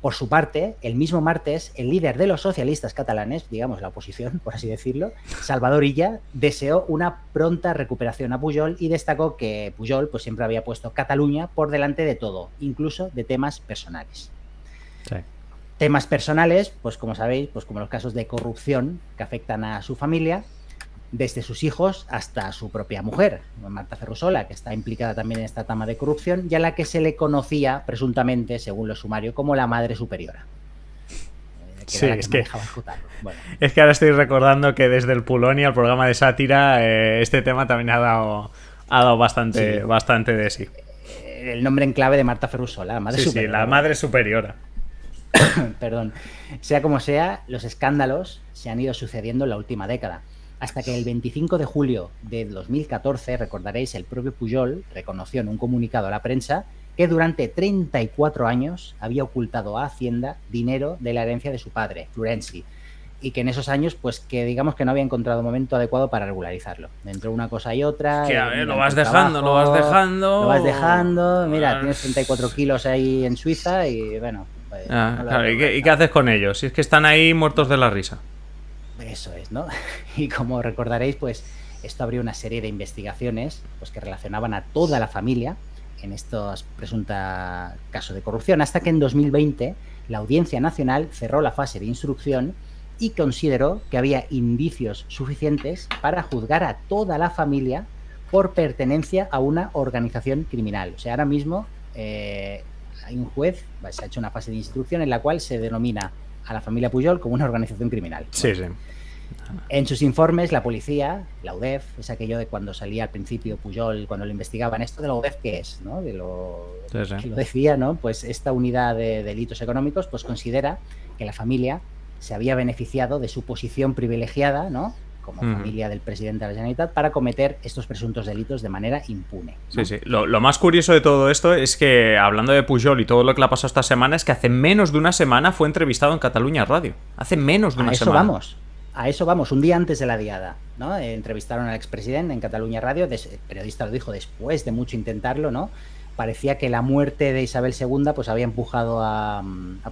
Por su parte, el mismo martes, el líder de los socialistas catalanes, digamos la oposición, por así decirlo, Salvador Illa, deseó una pronta recuperación a Pujol y destacó que Pujol pues, siempre había puesto Cataluña por delante de todo, incluso de temas personales. Sí. Temas personales, pues como sabéis, pues como los casos de corrupción que afectan a su familia, desde sus hijos hasta su propia mujer, Marta Ferrusola, que está implicada también en esta trama de corrupción y a la que se le conocía presuntamente, según lo sumario, como la madre superiora. Sí, es que ahora estoy recordando que desde el Pulonia, el programa de sátira, este tema también ha dado bastante de sí. El nombre en clave de Marta Ferrusola, la madre superiora. Sí, la madre superiora. Perdón. Sea como sea, los escándalos se han ido sucediendo en la última década. Hasta que el 25 de julio de 2014, recordaréis, el propio Pujol reconoció en un comunicado a la prensa que durante 34 años había ocultado a Hacienda dinero de la herencia de su padre, Florenci, y que en esos años, pues que digamos que no había encontrado momento adecuado para regularizarlo. Entre una cosa y otra... Que a ver, lo vas trabajo, dejando, lo vas dejando... Lo vas dejando, mira, tienes 34 kilos ahí en Suiza y bueno... Pues, no claro, ¿y qué haces con ellos? Si es que están ahí muertos de la risa. Eso es, ¿no? Y como recordaréis, pues esto abrió una serie de investigaciones pues, que relacionaban a toda la familia en estos presuntos casos de corrupción, hasta que en 2020 la Audiencia Nacional cerró la fase de instrucción y consideró que había indicios suficientes para juzgar a toda la familia por pertenencia a una organización criminal. O sea, ahora mismo hay un juez, se ha hecho una fase de instrucción en la cual se denomina a la familia Pujol como una organización criminal. Sí, sí. En sus informes, la policía, la UDEF, es aquello de cuando salía al principio Pujol, cuando lo investigaban, ¿esto de la UDEF qué es? ¿No? Que lo decía, ¿no? Pues esta unidad de delitos económicos pues considera que la familia se había beneficiado de su posición privilegiada, ¿no? Como familia del presidente de la Generalitat, para cometer estos presuntos delitos de manera impune, ¿no? Sí, sí. Lo más curioso de todo esto es que, hablando de Pujol y todo lo que le ha pasado esta semana, es que hace menos de una semana fue entrevistado en Catalunya Radio. Hace menos de una semana. A eso vamos, un día antes de la diada, ¿no? Entrevistaron al expresidente en Catalunya Radio, el periodista lo dijo después de mucho intentarlo, ¿no? Parecía que la muerte de Isabel II pues había empujado a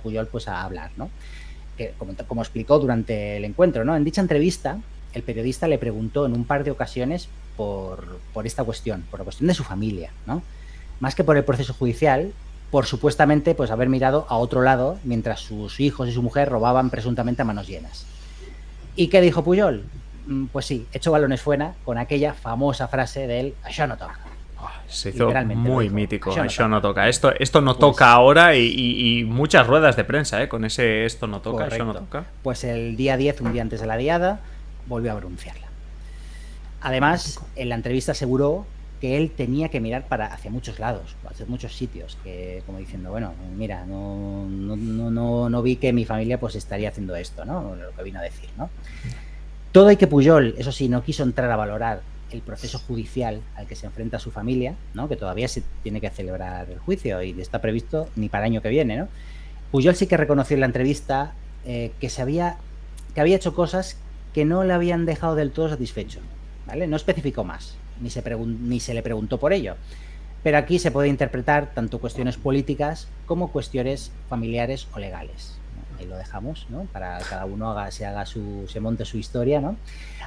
Pujol pues a hablar, ¿no? Que, como explicó durante el encuentro, ¿no? En dicha entrevista, el periodista le preguntó en un par de ocasiones por esta cuestión, por la cuestión de su familia, ¿no? Más que por el proceso judicial, por supuestamente pues haber mirado a otro lado mientras sus hijos y su mujer robaban presuntamente a manos llenas. ¿Y qué dijo Pujol? Pues sí, echó balones fuera con aquella famosa frase del "això no toca". Se hizo muy mítico, "això no toca". Esto no toca ahora y muchas ruedas de prensa, con ese "esto no toca", "això no toca". Pues el día 10, un día antes de la diada, volvió a pronunciarla. Además, en la entrevista aseguró que él tenía que mirar hacia muchos lados, hacia muchos sitios, que como diciendo, bueno, mira, no vi que mi familia pues estaría haciendo esto, ¿no? Lo que vino a decir, ¿no? Todo y que Pujol, eso sí, no quiso entrar a valorar el proceso judicial al que se enfrenta su familia, ¿no? Que todavía se tiene que celebrar el juicio y está previsto ni para el año que viene, ¿no? Pujol sí que reconoció en la entrevista que había hecho cosas que no le habían dejado del todo satisfecho, ¿vale? No especificó más, ni se le preguntó por ello. Pero aquí se puede interpretar tanto cuestiones políticas como cuestiones familiares o legales. Ahí lo dejamos, ¿no? Para que cada uno se monte su historia, ¿no?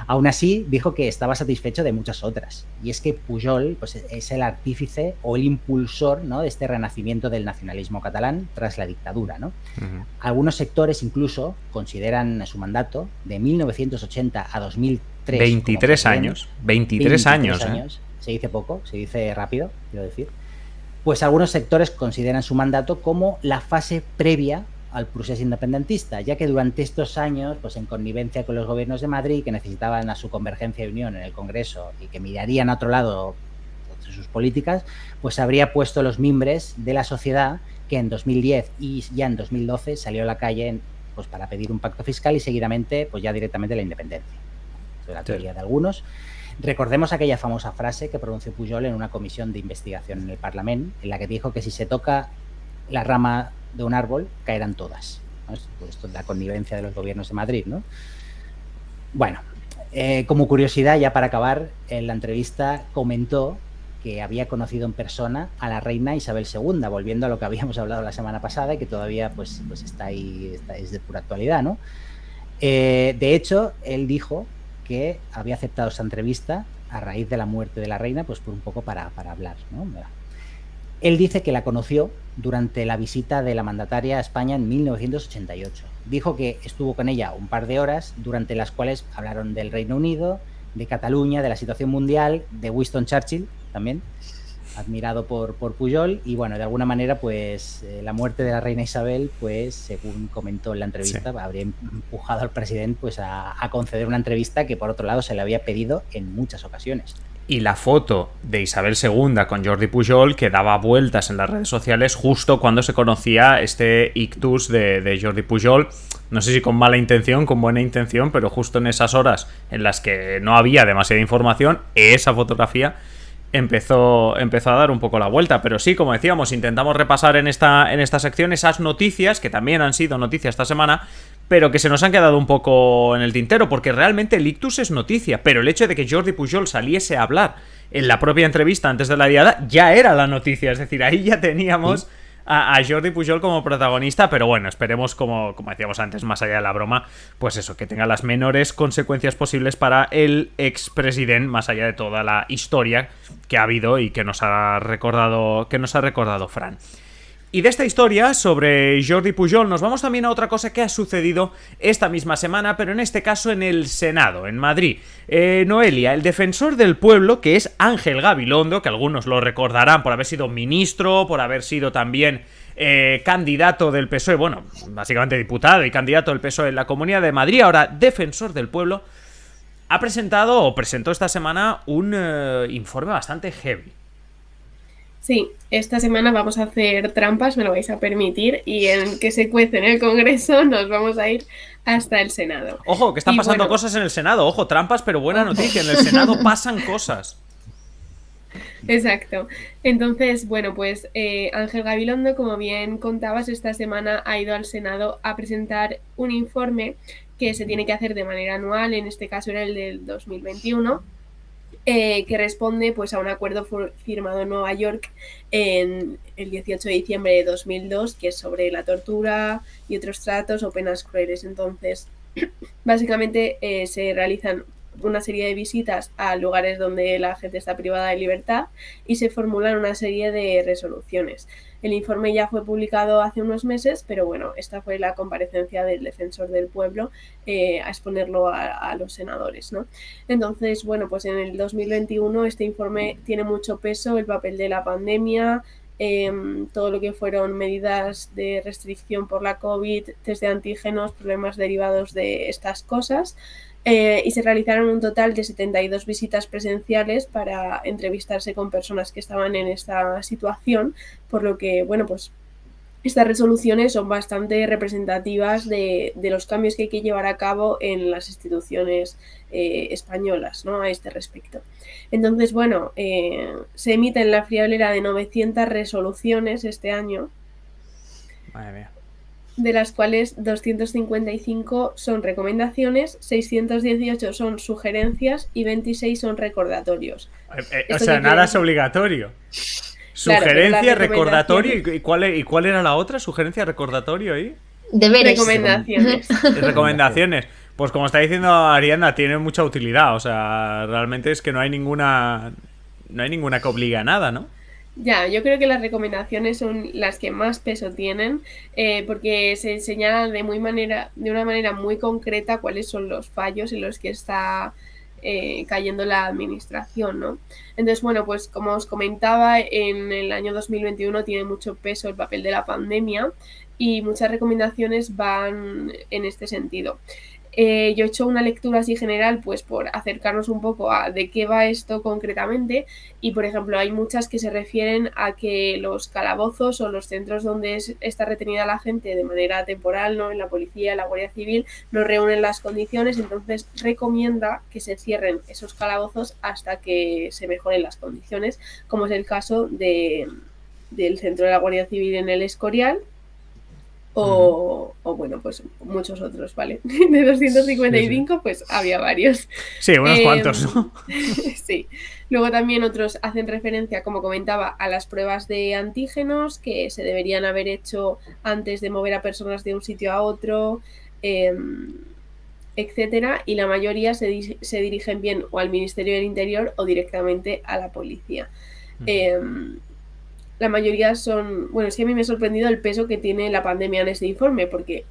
Aún así, dijo que estaba satisfecho de muchas otras. Y es que Pujol pues, es el artífice o el impulsor, ¿no? De este renacimiento del nacionalismo catalán tras la dictadura, ¿no? Algunos sectores incluso consideran su mandato de 1980 a 2003. 23 años. 23 años. Se dice poco, se dice rápido, quiero decir. Pues algunos sectores consideran su mandato como la fase previa al procés independentista, ya que durante estos años, pues en connivencia con los gobiernos de Madrid, que necesitaban a su convergencia y unión en el Congreso y que mirarían a otro lado sus políticas, pues habría puesto los mimbres de la sociedad que en 2010 y ya en 2012 salió a la calle pues para pedir un pacto fiscal y seguidamente pues ya directamente la independencia. Esto es la teoría de algunos. Recordemos aquella famosa frase que pronunció Pujol en una comisión de investigación en el Parlamento, en la que dijo que si se toca la rama de un árbol, caerán todas, ¿no? Esto es la connivencia de los gobiernos de Madrid, ¿no? Bueno, como curiosidad, ya para acabar, en la entrevista comentó que había conocido en persona a la reina Isabel II, volviendo a lo que habíamos hablado la semana pasada y que todavía pues está ahí, es de pura actualidad, ¿no? De hecho, él dijo que había aceptado esa entrevista a raíz de la muerte de la reina, pues por un poco para hablar, ¿no? Él dice que la conoció durante la visita de la mandataria a España en 1988. Dijo que estuvo con ella un par de horas, durante las cuales hablaron del Reino Unido, de Cataluña, de la situación mundial, de Winston Churchill también, admirado por Pujol, y bueno, de alguna manera pues la muerte de la reina Isabel, pues según comentó en la entrevista, sí, habría empujado al presidente pues a conceder una entrevista que por otro lado se le había pedido en muchas ocasiones. Y la foto de Isabel II con Jordi Pujol que daba vueltas en las redes sociales justo cuando se conocía este ictus de Jordi Pujol, no sé si con mala intención, con buena intención, pero justo en esas horas en las que no había demasiada información, esa fotografía empezó a dar un poco la vuelta. Pero sí, como decíamos, intentamos repasar en esta sección esas noticias, que también han sido noticias esta semana, pero que se nos han quedado un poco en el tintero, porque realmente el ictus es noticia, pero el hecho de que Jordi Pujol saliese a hablar en la propia entrevista antes de la diada ya era la noticia, es decir, ahí ya teníamos a Jordi Pujol como protagonista, pero bueno, esperemos, como decíamos antes, más allá de la broma, pues eso, que tenga las menores consecuencias posibles para el expresidente, más allá de toda la historia que ha habido y que nos ha recordado Fran. Y de esta historia sobre Jordi Pujol nos vamos también a otra cosa que ha sucedido esta misma semana, pero en este caso en el Senado, en Madrid. Noelia, el defensor del pueblo, que es Ángel Gabilondo, que algunos lo recordarán por haber sido ministro, por haber sido también candidato del PSOE, bueno, básicamente diputado y candidato del PSOE en la Comunidad de Madrid, ahora defensor del pueblo, presentó esta semana un informe bastante heavy. Sí, esta semana vamos a hacer trampas, me lo vais a permitir, y en que se cuece en el Congreso nos vamos a ir hasta el Senado. Ojo, que están pasando cosas en el Senado, ojo, trampas, pero buena noticia, en el Senado pasan cosas. Exacto. Entonces, bueno, pues Ángel Gabilondo, como bien contabas, esta semana ha ido al Senado a presentar un informe que se tiene que hacer de manera anual, en este caso era el del 2021, que responde pues a un acuerdo firmado en Nueva York en el 18 de diciembre de 2002, que es sobre la tortura y otros tratos o penas crueles. Entonces, básicamente se realizan una serie de visitas a lugares donde la gente está privada de libertad y se formulan una serie de resoluciones. El informe ya fue publicado hace unos meses, pero bueno, esta fue la comparecencia del defensor del pueblo a exponerlo a los senadores, ¿no? Entonces, bueno, pues en el 2021 este informe tiene mucho peso, el papel de la pandemia, todo lo que fueron medidas de restricción por la COVID, test de antígenos, problemas derivados de estas cosas. Y se realizaron un total de 72 visitas presenciales para entrevistarse con personas que estaban en esta situación, por lo que, bueno, pues estas resoluciones son bastante representativas de los cambios que hay que llevar a cabo en las instituciones españolas, ¿no?, a este respecto. Entonces, bueno, se emiten la friolera de 900 resoluciones este año. Madre mía. De las cuales 255 son recomendaciones, 618 son sugerencias y 26 son recordatorios. O sea, nada es obligatorio. Sugerencia, claro, recordatorio. ¿Y cuál era la otra? ¿Sugerencia, recordatorio y? Deberes. Recomendaciones. Recomendaciones. Pues como está diciendo Ariadna, tiene mucha utilidad. O sea, realmente es que no hay ninguna que obligue a nada, ¿no? Ya, yo creo que las recomendaciones son las que más peso tienen, porque se señalan de una manera muy concreta cuáles son los fallos en los que está cayendo la administración, ¿no? Entonces, bueno, pues como os comentaba, en el año 2021 tiene mucho peso el papel de la pandemia y muchas recomendaciones van en este sentido. Yo he hecho una lectura así general pues por acercarnos un poco a de qué va esto concretamente y, por ejemplo, hay muchas que se refieren a que los calabozos o los centros donde está retenida la gente de manera temporal, ¿no?, en la policía, la Guardia Civil, no reúnen las condiciones, entonces recomienda que se cierren esos calabozos hasta que se mejoren las condiciones, como es el caso del centro de la Guardia Civil en el Escorial. O bueno, pues muchos otros, ¿vale? De 255, sí. Pues había varios. Sí, unos cuantos, ¿no? Sí. Luego también otros hacen referencia, como comentaba, a las pruebas de antígenos que se deberían haber hecho antes de mover a personas de un sitio a otro, etcétera. Y la mayoría se dirigen bien o al Ministerio del Interior o directamente a la policía. La mayoría son... Bueno, es que a mí me ha sorprendido el peso que tiene la pandemia en este informe, porque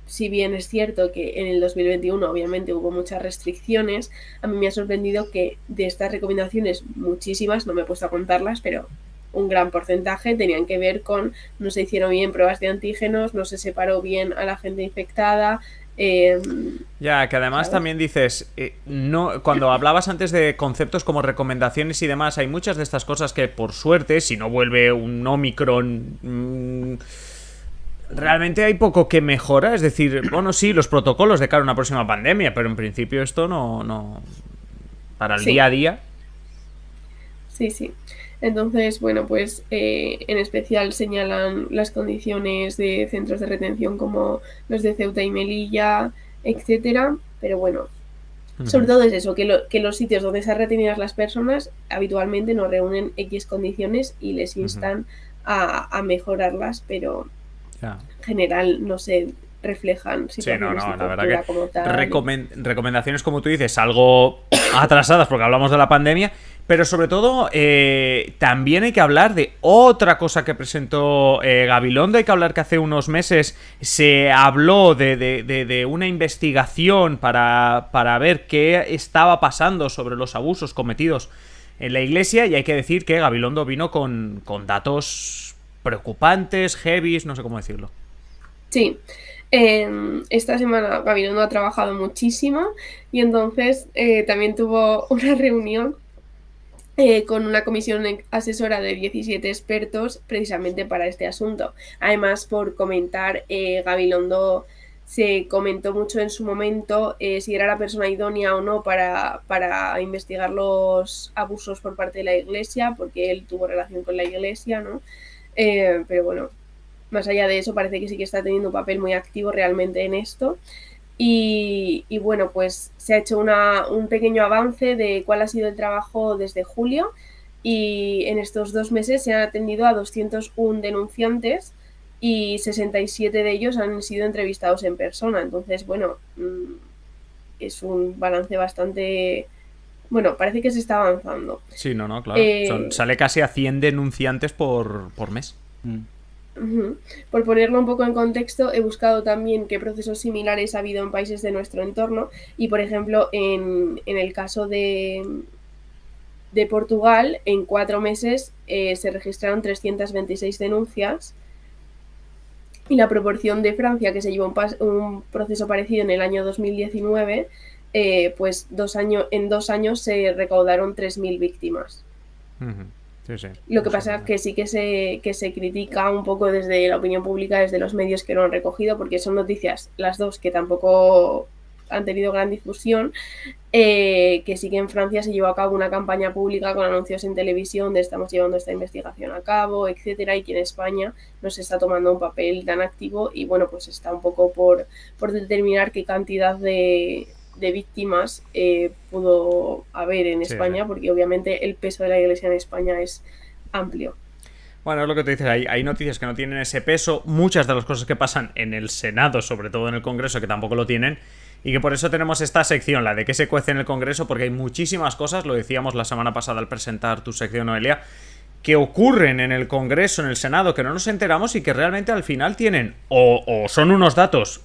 si bien es cierto que en el 2021 obviamente hubo muchas restricciones, a mí me ha sorprendido que de estas recomendaciones, muchísimas, no me he puesto a contarlas, pero un gran porcentaje tenían que ver con no se hicieron bien pruebas de antígenos, no se separó bien a la gente infectada... Ya, que además, ¿sabes?, también dices, no, cuando hablabas antes de conceptos como recomendaciones y demás, hay muchas de estas cosas que, por suerte, si no vuelve un Omicron realmente hay poco que mejora. Es decir, bueno, sí, los protocolos de cara a una próxima pandemia, pero en principio esto no para el día a día. Sí. Entonces, bueno, pues en especial señalan las condiciones de centros de retención como los de Ceuta y Melilla, etcétera. Pero bueno, sobre todo es eso, que los sitios donde están retenidas las personas habitualmente no reúnen X condiciones y les instan a mejorarlas, pero en general no se reflejan situaciones la verdad que como tal. Recomendaciones, como tú dices, algo atrasadas porque hablamos de la pandemia, pero sobre todo también hay que hablar de otra cosa que presentó Gabilondo. Hay que hablar que hace unos meses se habló de una investigación para ver qué estaba pasando sobre los abusos cometidos en la Iglesia, y hay que decir que Gabilondo vino con datos preocupantes, heavies, no sé cómo decirlo. Sí. Esta semana Gabilondo ha trabajado muchísimo y entonces también tuvo una reunión con una comisión asesora de 17 expertos precisamente para este asunto. Además, por comentar, Gabilondo se comentó mucho en su momento si era la persona idónea o no para investigar los abusos por parte de la Iglesia, porque él tuvo relación con la Iglesia, ¿no? Pero bueno, más allá de eso, parece que sí que está teniendo un papel muy activo realmente en esto. Y bueno, pues se ha hecho un pequeño avance de cuál ha sido el trabajo desde julio, y en estos 2 meses se han atendido a 201 denunciantes y 67 de ellos han sido entrevistados en persona. Entonces, bueno, es un balance bastante... Bueno, parece que se está avanzando. Sí, claro. Sale casi a 100 denunciantes por mes. Por ponerlo un poco en contexto, he buscado también qué procesos similares ha habido en países de nuestro entorno, y por ejemplo en el caso de Portugal, en 4 meses se registraron 326 denuncias, y la proporción de Francia, que se llevó un proceso parecido en el año 2019, pues en 2 años se recaudaron 3.000 víctimas. Sí. Lo que pasa es que sí que se critica un poco desde la opinión pública, desde los medios que lo han recogido, porque son noticias, las dos, que tampoco han tenido gran difusión, que sí que en Francia se llevó a cabo una campaña pública con anuncios en televisión de estamos llevando esta investigación a cabo, etcétera, y que en España no se está tomando un papel tan activo, y bueno, pues está un poco por determinar qué cantidad de víctimas pudo haber en España, porque obviamente el peso de la Iglesia en España es amplio. Bueno, es lo que te dices, hay noticias que no tienen ese peso, muchas de las cosas que pasan en el Senado, sobre todo en el Congreso, que tampoco lo tienen, y que por eso tenemos esta sección, la de qué se cuece en el Congreso, porque hay muchísimas cosas, lo decíamos la semana pasada al presentar tu sección, Noelia, que ocurren en el Congreso, en el Senado, que no nos enteramos y que realmente al final tienen o son unos datos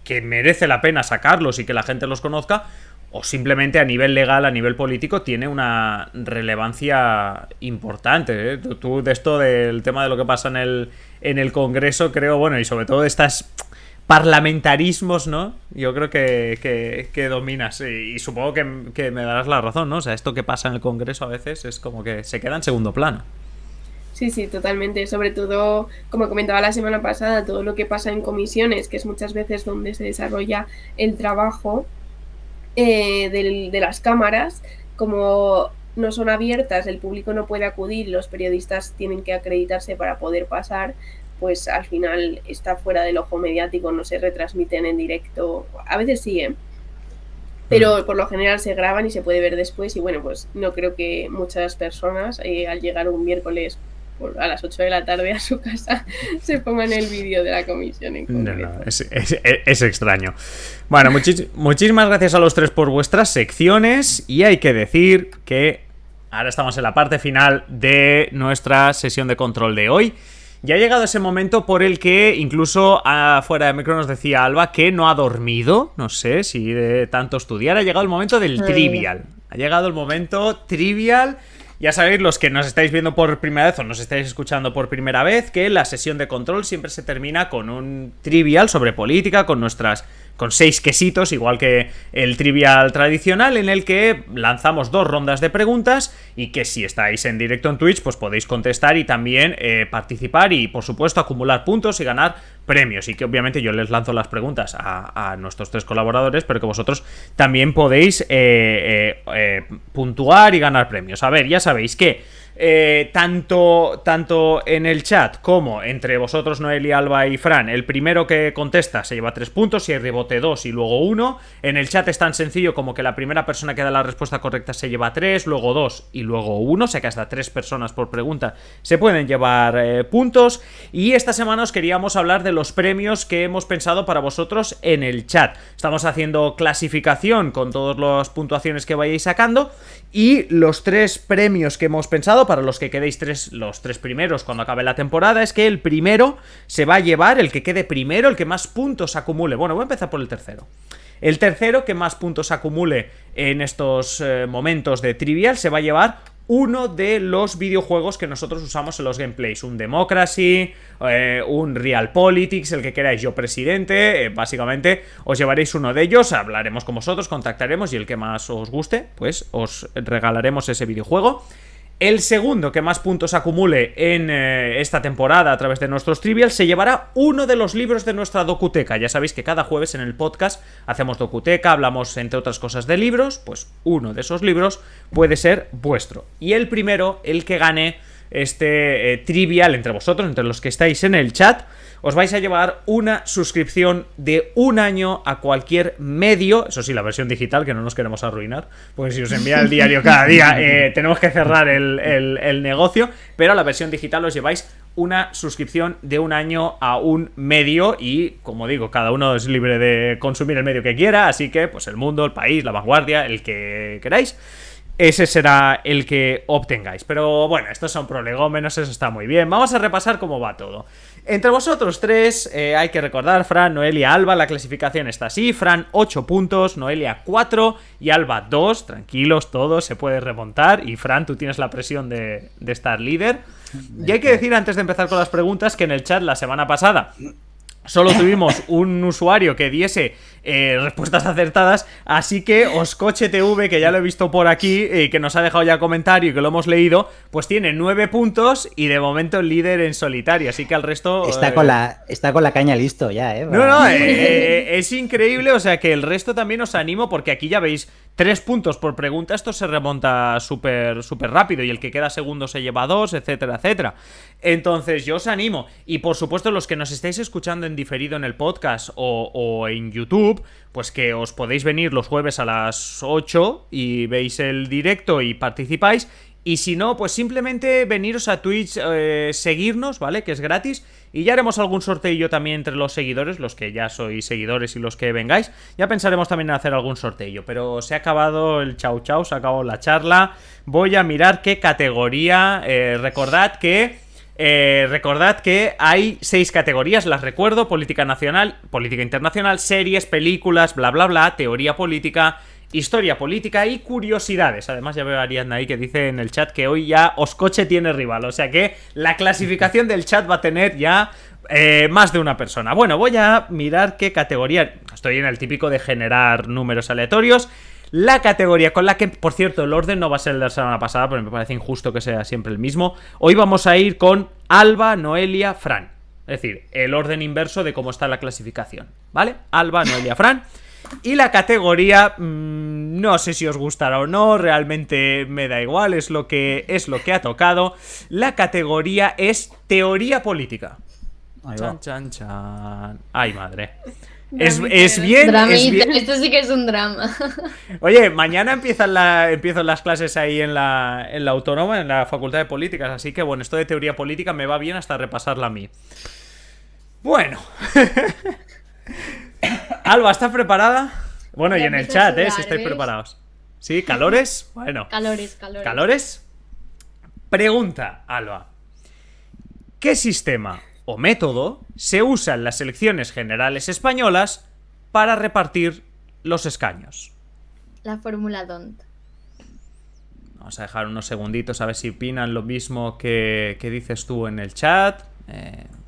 que merece la pena sacarlos y que la gente los conozca, o simplemente a nivel legal, a nivel político, tiene una relevancia importante, ¿eh? Tú de esto, del tema de lo que pasa en el Congreso, creo, bueno, y sobre todo estas parlamentarismos, ¿no? Yo creo que dominas, y supongo que me darás la razón, ¿no? O sea, esto que pasa en el Congreso a veces es como que se queda en segundo plano. Sí, totalmente. Sobre todo, como comentaba la semana pasada, todo lo que pasa en comisiones, que es muchas veces donde se desarrolla el trabajo de las cámaras, como no son abiertas, el público no puede acudir, los periodistas tienen que acreditarse para poder pasar, pues al final está fuera del ojo mediático, no se retransmiten en directo. A veces sí, pero por lo general se graban y se puede ver después, y bueno, pues no creo que muchas personas al llegar un miércoles a las 8 de la tarde a su casa se pongan el vídeo de la comisión en concreto. No, es extraño. Bueno, muchísimas gracias a los tres por vuestras secciones, y hay que decir que ahora estamos en la parte final de nuestra sesión de control de hoy. Ya ha llegado ese momento por el que incluso fuera de micro nos decía Alba que no ha dormido, no sé si de tanto estudiar. Ha llegado el momento del trivial. Ha llegado el momento trivial. Ya sabéis, los que nos estáis viendo por primera vez o nos estáis escuchando por primera vez, que la sesión de control siempre se termina con un trivial sobre política, con nuestras con 6 quesitos, igual que el trivial tradicional, en el que lanzamos 2 rondas de preguntas y que si estáis en directo en Twitch, pues podéis contestar y también participar y, por supuesto, acumular puntos y ganar premios. Y que obviamente yo les lanzo las preguntas a nuestros 3 colaboradores, pero que vosotros también podéis puntuar y ganar premios. A ver, ya sabéis que tanto en el chat como entre vosotros, Noelia, Alba y Fran, el primero que contesta se lleva 3 puntos, si hay rebote 2 y luego 1. En el chat es tan sencillo como que la primera persona que da la respuesta correcta se lleva 3, luego 2 y luego 1, o sea que hasta 3 personas por pregunta se pueden llevar puntos. Y esta semana os queríamos hablar de los premios que hemos pensado para vosotros en el chat. Estamos haciendo clasificación con todas las puntuaciones que vayáis sacando, y los 3 premios que hemos pensado para los que quedéis los 3 primeros cuando acabe la temporada es que el primero se va a llevar, el que quede primero, el que más puntos acumule. Bueno, voy a empezar por el tercero. El tercero que más puntos acumule en estos momentos de trivial se va a llevar uno de los videojuegos que nosotros usamos en los gameplays. Un Democracy, un Realpolitik, el que queráis, Yo Presidente. Básicamente os llevaréis uno de ellos, hablaremos con vosotros, contactaremos y el que más os guste, pues os regalaremos ese videojuego. El segundo que más puntos acumule en esta temporada a través de nuestros trivials se llevará uno de los libros de nuestra docuteca. Ya sabéis que cada jueves en el podcast hacemos docuteca, hablamos entre otras cosas de libros, pues uno de esos libros puede ser vuestro. Y el primero, el que gane este trivial entre vosotros, entre los que estáis en el chat, os vais a llevar una suscripción de 1 año a cualquier medio. Eso sí, la versión digital, que no nos queremos arruinar, porque si os envía el diario cada día tenemos que cerrar el negocio. Pero la versión digital os lleváis una suscripción de 1 año a un medio. Y como digo, cada uno es libre de consumir el medio que quiera, así que pues El Mundo, El País, La Vanguardia, el que queráis, ese será el que obtengáis. Pero bueno, estos son prolegómenos, eso está muy bien. Vamos a repasar cómo va todo. Entre vosotros 3, hay que recordar, Fran, Noelia, Alba, la clasificación está así. Fran 8 puntos, Noelia 4 y Alba 2. Tranquilos todos, se puede remontar. Y Fran, tú tienes la presión de estar líder. Y hay que decir, antes de empezar con las preguntas, que en el chat la semana pasada solo tuvimos un usuario que diese respuestas acertadas, así que Oscoche TV, que ya lo he visto por aquí y que nos ha dejado ya comentario y que lo hemos leído, pues tiene 9 puntos y de momento el líder en solitario, así que al resto está con la caña listo ya, No, es increíble, o sea que el resto también os animo, porque aquí ya veis 3 puntos por pregunta, esto se remonta súper rápido y el que queda segundo se lleva 2, etcétera, etcétera. Entonces yo os animo, y por supuesto los que nos estáis escuchando en diferido en el podcast o en YouTube, pues que os podéis venir los jueves a las 8 y veis el directo y participáis. Y si no, pues simplemente veniros a Twitch, seguirnos, ¿vale? Que es gratis. Y ya haremos algún sorteillo también entre los seguidores, los que ya sois seguidores y los que vengáis. Ya pensaremos también en hacer algún sorteillo. Pero se ha acabado el chau chau, se ha acabado la charla. Voy a mirar qué categoría. Recordad que hay 6 categorías, las recuerdo: política nacional, política internacional, series, películas, bla bla bla, teoría política, historia política y curiosidades. Además ya veo a Ariadna ahí que dice en el chat que hoy ya Oscoche tiene rival, o sea que la clasificación del chat va a tener ya más de una persona. Bueno, voy a mirar qué categoría. Estoy en el típico de generar números aleatorios. La categoría con la que, por cierto, el orden no va a ser el de la semana pasada, porque me parece injusto que sea siempre el mismo. Hoy vamos a ir con Alba, Noelia, Fran. Es decir, el orden inverso de cómo está la clasificación, ¿vale? Alba, Noelia, Fran. Y la categoría, no sé si os gustará o no, realmente me da igual, es lo que ha tocado. La categoría es teoría política. Chan, chan, chan. Ay, madre. Es bien, Dramita, es bien. Esto sí que es un drama. Oye, mañana empiezan las clases ahí en la Autónoma, en la Facultad de Políticas, así que bueno, esto de teoría política me va bien hasta repasarla a mí. Bueno. Alba, ¿estás preparada? Bueno, y en el chat, si estáis preparados. ¿Sí? ¿Calores? Bueno. ¿Calores? Pregunta, Alba. ¿Qué sistema o método se usa en las elecciones generales españolas para repartir los escaños? La fórmula DONT. Vamos a dejar unos segunditos a ver si opinan lo mismo que dices tú en el chat.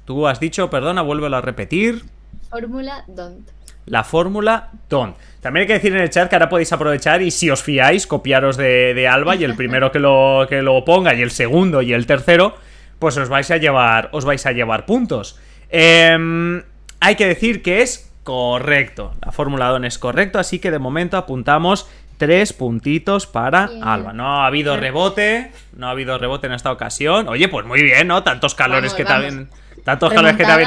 Tú has dicho, perdona, vuélvelo a repetir. Fórmula DONT. La fórmula DON. También hay que decir en el chat que ahora podéis aprovechar y si os fiáis, copiaros de Alba y el primero que lo ponga y el segundo y el tercero, pues os vais a llevar puntos. Hay que decir que es correcto. La fórmula DON es correcto, así que de momento apuntamos 3 puntitos para Alba. No ha habido rebote en esta ocasión. Oye, pues muy bien, ¿no? Tantos calores que te habían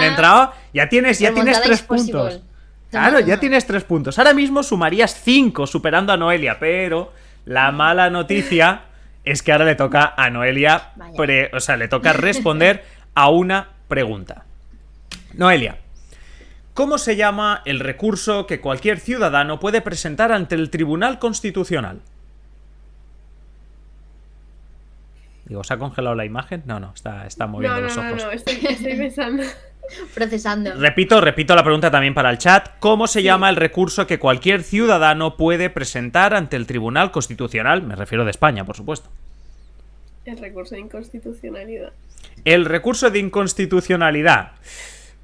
entrado. Ya tienes 3 puntos. Claro, ya tienes 3 puntos. Ahora mismo sumarías 5 superando a Noelia, pero la mala noticia es que ahora le toca a Noelia, le toca responder a una pregunta. Noelia, ¿cómo se llama el recurso que cualquier ciudadano puede presentar ante el Tribunal Constitucional? Digo, ¿se ha congelado la imagen? No, está moviendo los ojos. No, estoy pensando. Procesando. Repito la pregunta también para el chat. ¿Cómo se llama el recurso que cualquier ciudadano puede presentar ante el Tribunal Constitucional? Me refiero de España, por supuesto. El recurso de inconstitucionalidad. El recurso de inconstitucionalidad.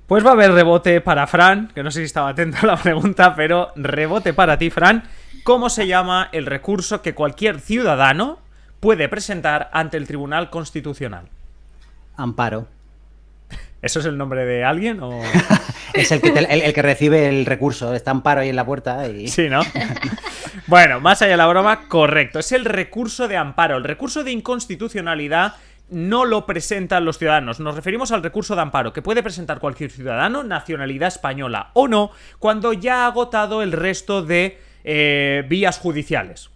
Pues va a haber rebote para Fran, que no sé si estaba atento a la pregunta, pero rebote para ti, Fran. ¿Cómo se llama el recurso que cualquier ciudadano puede presentar ante el Tribunal Constitucional? Amparo. ¿Eso es el nombre de alguien o...? Es el que recibe el recurso. Está Amparo ahí en la puerta y... Sí, ¿no? Bueno, más allá de la broma, correcto. Es el recurso de amparo. El recurso de inconstitucionalidad no lo presentan los ciudadanos. Nos referimos al recurso de amparo que puede presentar cualquier ciudadano, nacionalidad española o no, cuando ya ha agotado el resto de vías judiciales.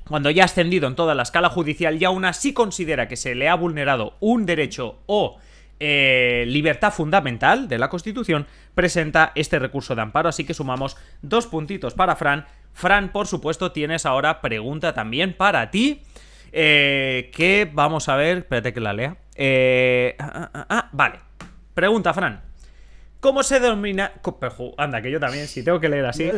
Cuando ya ha ascendido en toda la escala judicial y aún así considera que se le ha vulnerado un derecho o libertad fundamental de la Constitución, presenta este recurso de amparo. Así que sumamos 2 puntitos para Fran. Fran, por supuesto, tienes ahora pregunta también para ti, que vamos a ver, espérate que la lea. Vale, pregunta, Fran. ¿Cómo se denomina... Anda, que yo también, si tengo que leer así.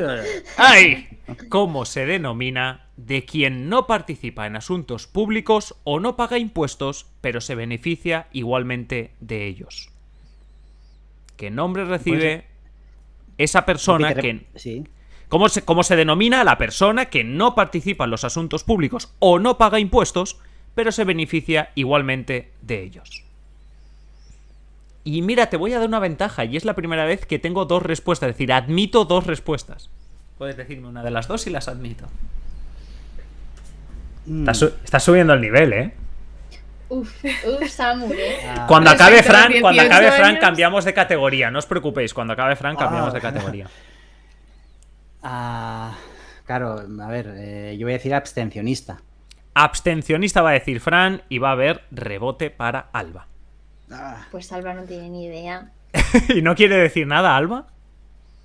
¡Ay! ¿Cómo se denomina de quien no participa en asuntos públicos o no paga impuestos, pero se beneficia igualmente de ellos? ¿Qué nombre recibe esa persona que... Sí. ¿Cómo se denomina a la persona que no participa en los asuntos públicos o no paga impuestos, pero se beneficia igualmente de ellos? Y mira, te voy a dar una ventaja, y es la primera vez que tengo 2 respuestas, es decir, admito 2 respuestas. Puedes decirme una de las 2 y las admito. Estás subiendo el nivel, ¿eh? Samu, Cuando acabe Fran, cambiamos de categoría, no os preocupéis, cuando acabe Fran cambiamos de categoría. Claro, a ver, yo voy a decir abstencionista. Abstencionista va a decir Fran y va a haber rebote para Alba. Pues Alba no tiene ni idea. ¿Y no quiere decir nada, Alba?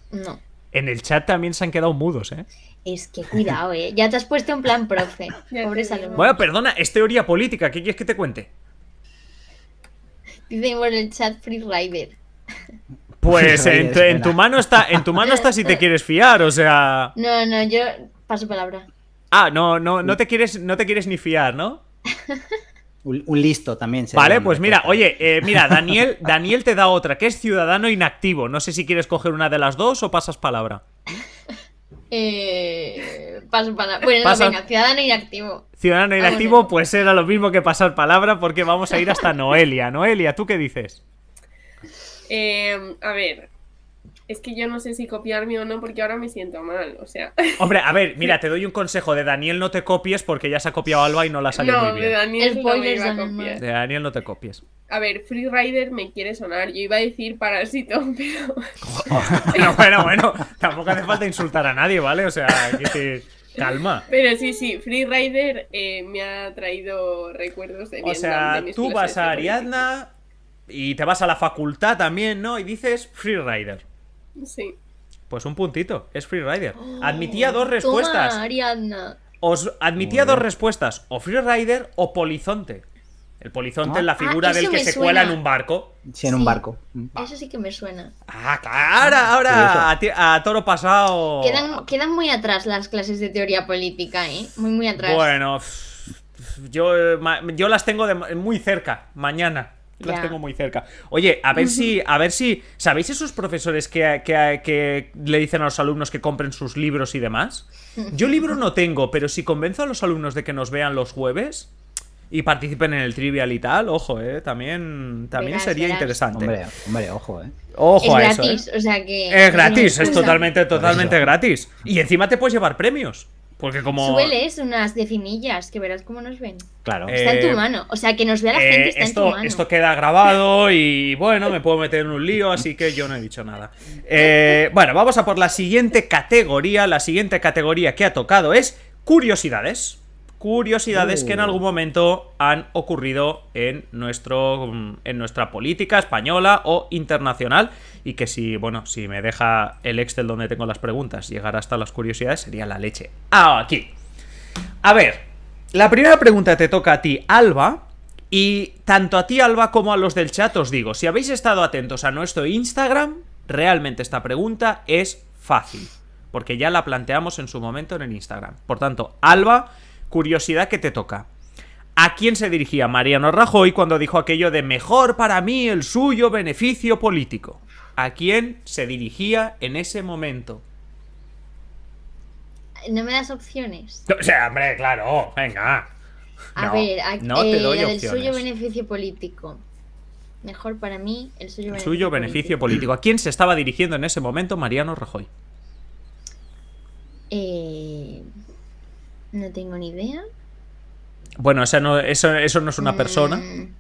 No. En el chat también se han quedado mudos, ¿eh? Es que cuidado, ya te has puesto en plan profe. Pobres alumnos. Bueno, perdona, es teoría política, ¿qué quieres que te cuente? Dicen por el chat Free Rider. Pues en tu mano está si te quieres fiar, o sea... No, yo paso palabra. No te quieres ni fiar, ¿no? Un listo también. Vale, pues mira, oye, mira, Daniel te da otra, que es ciudadano inactivo. No sé si quieres coger una de las 2 o pasas palabra. Paso palabra. Bueno, no, venga, ciudadano inactivo. Ciudadano inactivo, pues era lo mismo que pasar palabra, porque vamos a ir hasta Noelia. Noelia, ¿tú qué dices? A ver, es que yo no sé si copiarme o no, porque ahora me siento mal, o sea... Hombre, a ver, mira, te doy un consejo. De Daniel no te copies porque ya se ha copiado Alba y no la salió muy bien. De Daniel no me iba a copiar. De Daniel no te copies. A ver, Free Rider me quiere sonar. Yo iba a decir Parásito, pero... Bueno, tampoco hace falta insultar a nadie, ¿vale? O sea, calma. Pero sí, Free Rider me ha traído recuerdos de O sea, de tú vas a Ariadna y te vas a la facultad también, ¿no? Y dices Free Rider. Sí. Pues un puntito, es Free Rider. Admitía 2 respuestas. Toma, Ariadna. Os admitía 2 respuestas, o Free Rider o Polizonte. El polizonte es la figura del que se cuela en un barco. Sí, en un barco. Eso sí que me suena. Claro, ahora a toro pasado. Quedan muy atrás las clases de teoría política, ¿eh? Muy atrás. Bueno, yo las tengo muy cerca. Mañana las Ya. tengo muy cerca. Oye, a ver si, ¿sabéis esos profesores que le dicen a los alumnos que compren sus libros y demás? Yo libro no tengo, pero si convenzo a los alumnos de que nos vean los jueves y participen en el trivial y tal, ojo, también Verás, sería verás. interesante. Hombre, ojo, Ojo Es a eso, gratis, o sea que... Es gratis, no es excusa. totalmente Por eso. gratis. Y encima te puedes llevar premios. Porque como... Súbeles unas decinillas, que verás cómo nos ven. Claro. Está en tu mano. O sea, que nos vea la gente está en tu mano. Esto queda grabado y bueno, me puedo meter en un lío, así que yo no he dicho nada. Bueno, vamos a por la siguiente categoría. La siguiente categoría que ha tocado es curiosidades. Curiosidades que en algún momento han ocurrido en nuestra política española o internacional. Y que si me deja el Excel donde tengo las preguntas llegar hasta las curiosidades, sería la leche. Aquí. A ver, la primera pregunta te toca a ti, Alba. Y tanto a ti, Alba, como a los del chat os digo, si habéis estado atentos a nuestro Instagram, realmente esta pregunta es fácil. Porque ya la planteamos en su momento en el Instagram. Por tanto, Alba, curiosidad que te toca. ¿A quién se dirigía Mariano Rajoy cuando dijo aquello de mejor para mí el suyo beneficio político? ¿A quién se dirigía en ese momento? ¿No me das opciones? O sea, hombre, claro, venga. A No, ver, no te doy la del opciones. suyo beneficio político. Mejor para mí el suyo El suyo beneficio político. ¿A quién se estaba dirigiendo en ese momento Mariano Rajoy? No tengo ni idea. Bueno, eso no es una persona. Mm,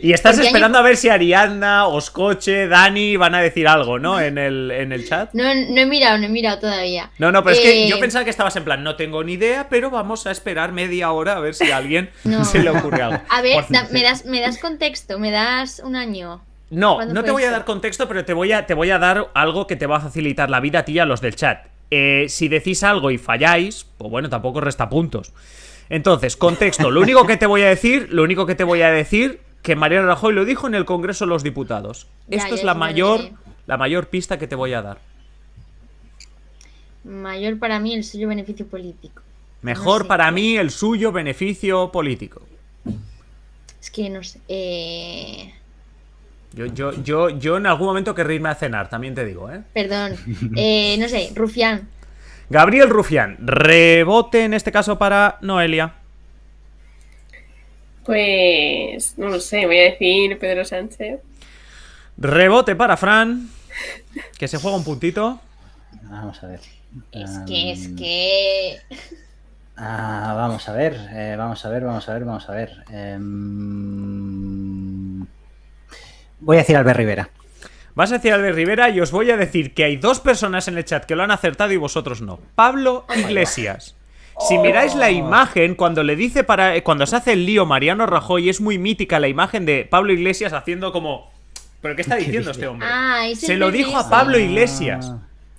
Y estás Porque esperando a ver si Ariadna, Oscoche, Dani van a decir algo, ¿no? En el chat. no he mirado todavía. No, pero es que yo Eh, pensaba que estabas en plan, no tengo ni idea, pero vamos a esperar media hora a ver si a alguien No. se le ocurre algo. A ver, Por- me das contexto, me das un año. No, ¿Cuándo no fue te voy a esto? dar contexto, pero te voy a dar algo que te va a facilitar la vida a ti y a los del chat. Si decís algo y falláis, pues bueno, tampoco resta puntos. Entonces, contexto. Lo único que te voy a decir, que Mariano Rajoy lo dijo en el Congreso de los Diputados. Ya, Esto es ya, la sí me lo mayor, sé. la mayor pista que te voy a dar. Mayor para mí el suyo beneficio político. Mejor No sé. para mí el suyo beneficio político. Es que no sé. Yo en algún momento querré irme a cenar, también te digo, ¿eh? Perdón. No sé, Rufián. Gabriel Rufián, rebote en este caso para Noelia. Pues no lo sé, voy a decir Pedro Sánchez. Rebote para Fran, que se juega un puntito. Vamos a ver. Es que. Vamos a ver. Voy a decir Albert Rivera. Vas a decir Albert Rivera y os voy a decir que hay dos personas en el chat que lo han acertado y vosotros no. Pablo Iglesias. Si miráis la imagen, cuando se hace el lío Mariano Rajoy, es muy mítica la imagen de Pablo Iglesias haciendo como... ¿Pero qué está diciendo este hombre? Es Se el lo meme dijo a ese. Pablo Iglesias.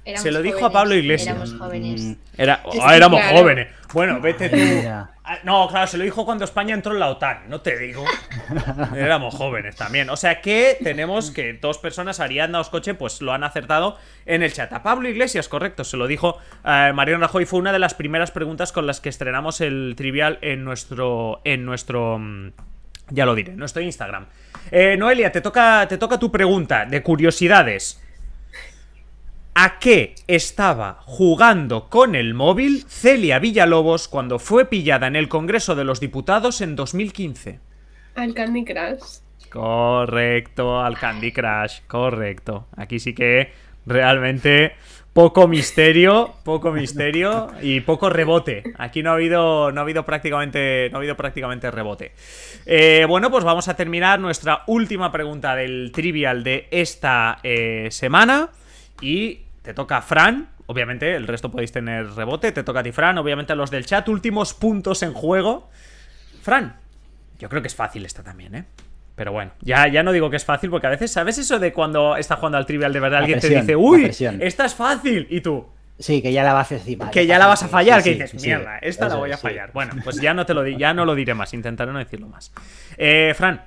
Éramos Se lo dijo a jóvenes, Pablo Iglesias. Éramos jóvenes. Éramos claro. jóvenes. Bueno, vete tú. Mira. No, claro, se lo dijo cuando España entró en la OTAN, no te digo. Éramos jóvenes también. O sea que tenemos que dos personas, Ariadna, Oscoche, pues lo han acertado en el chat. A Pablo Iglesias, correcto, se lo dijo Mariano Rajoy. Fue una de las primeras preguntas con las que estrenamos el trivial en nuestro ya lo diré, en nuestro Instagram. Noelia, te toca tu pregunta de curiosidades. ¿A qué estaba jugando con el móvil Celia Villalobos cuando fue pillada en el Congreso de los Diputados en 2015? Al Candy Crush. Correcto, al Candy Crush, correcto. Aquí sí que realmente poco misterio y poco rebote. Aquí no ha habido prácticamente rebote. Bueno, pues vamos a terminar nuestra última pregunta del trivial de esta semana. Y te toca a Fran, obviamente, el resto podéis tener rebote. Te toca a ti, Fran, obviamente a los del chat. Últimos puntos en juego. Fran, yo creo que es fácil esta también, ¿eh? Pero bueno, ya no digo que es fácil, porque a veces, ¿sabes eso de cuando está jugando al trivial de verdad? Alguien te dice, uy, esta es fácil, y tú, Sí, que ya la vas a decir. Vale, que ya la vas a fallar, sí, que dices, sí, mierda, esta la eso voy a es, fallar. sí. Bueno, pues ya no lo diré más, intentaré no decirlo más. Fran,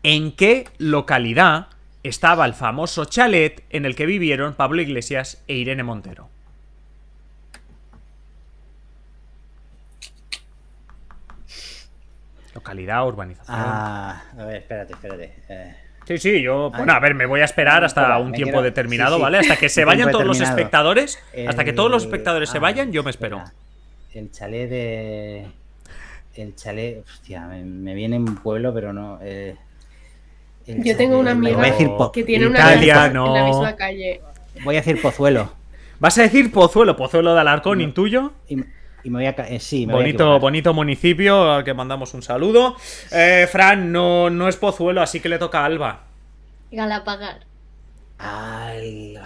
¿en qué localidad estaba el famoso chalet en el que vivieron Pablo Iglesias e Irene Montero? Localidad, urbanización. A ver, espérate. Sí, yo... Bueno, a ver, me voy a esperar hasta un tiempo determinado, sí. ¿vale? Hasta que se Un vayan tiempo todos los determinado. espectadores. Hasta que todos los espectadores se vayan, yo me espera. espero. El chalet... Hostia, me viene un pueblo, pero no... Yo tengo una amiga Voy a decir que tiene una Italia, casa no. en la misma calle. Voy a decir Pozuelo. ¿Vas a decir Pozuelo de Alarcón, intuyo? Y me voy a... sí, me voy a Bonito, equivocar. bonito municipio al que mandamos un saludo. Fran, no es Pozuelo, así que le toca a Alba. Galapagar. Ay,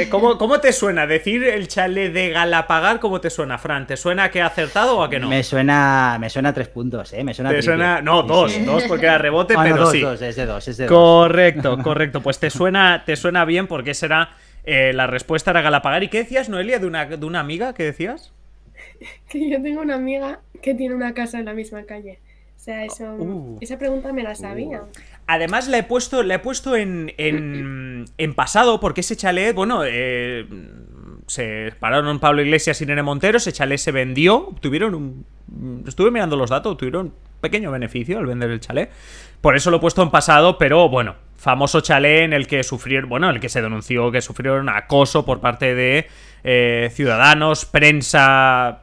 ¿Cómo te suena? Decir el chalet de Galapagar, ¿cómo te suena, Fran? ¿Te suena que ha acertado o a que no? Me suena 3 puntos, ¿eh? Me suena ¿Te triple. suena? No, Sí, dos sí. porque era rebote, Ah, no, pero dos, sí. es de dos. Correcto. Pues te suena bien porque será la respuesta era Galapagar. ¿Y qué decías, Noelia, de una amiga? ¿Qué decías? Que yo tengo una amiga que tiene una casa en la misma calle. O sea, esa pregunta me la sabía. Además la he puesto en pasado porque ese chalet, bueno, se pararon Pablo Iglesias y Irene Montero, ese chalet se vendió, estuve mirando los datos, tuvieron un pequeño beneficio al vender el chalet. Por eso lo he puesto en pasado, pero bueno, famoso chalet en el que el que se denunció que sufrieron acoso por parte de ciudadanos, prensa,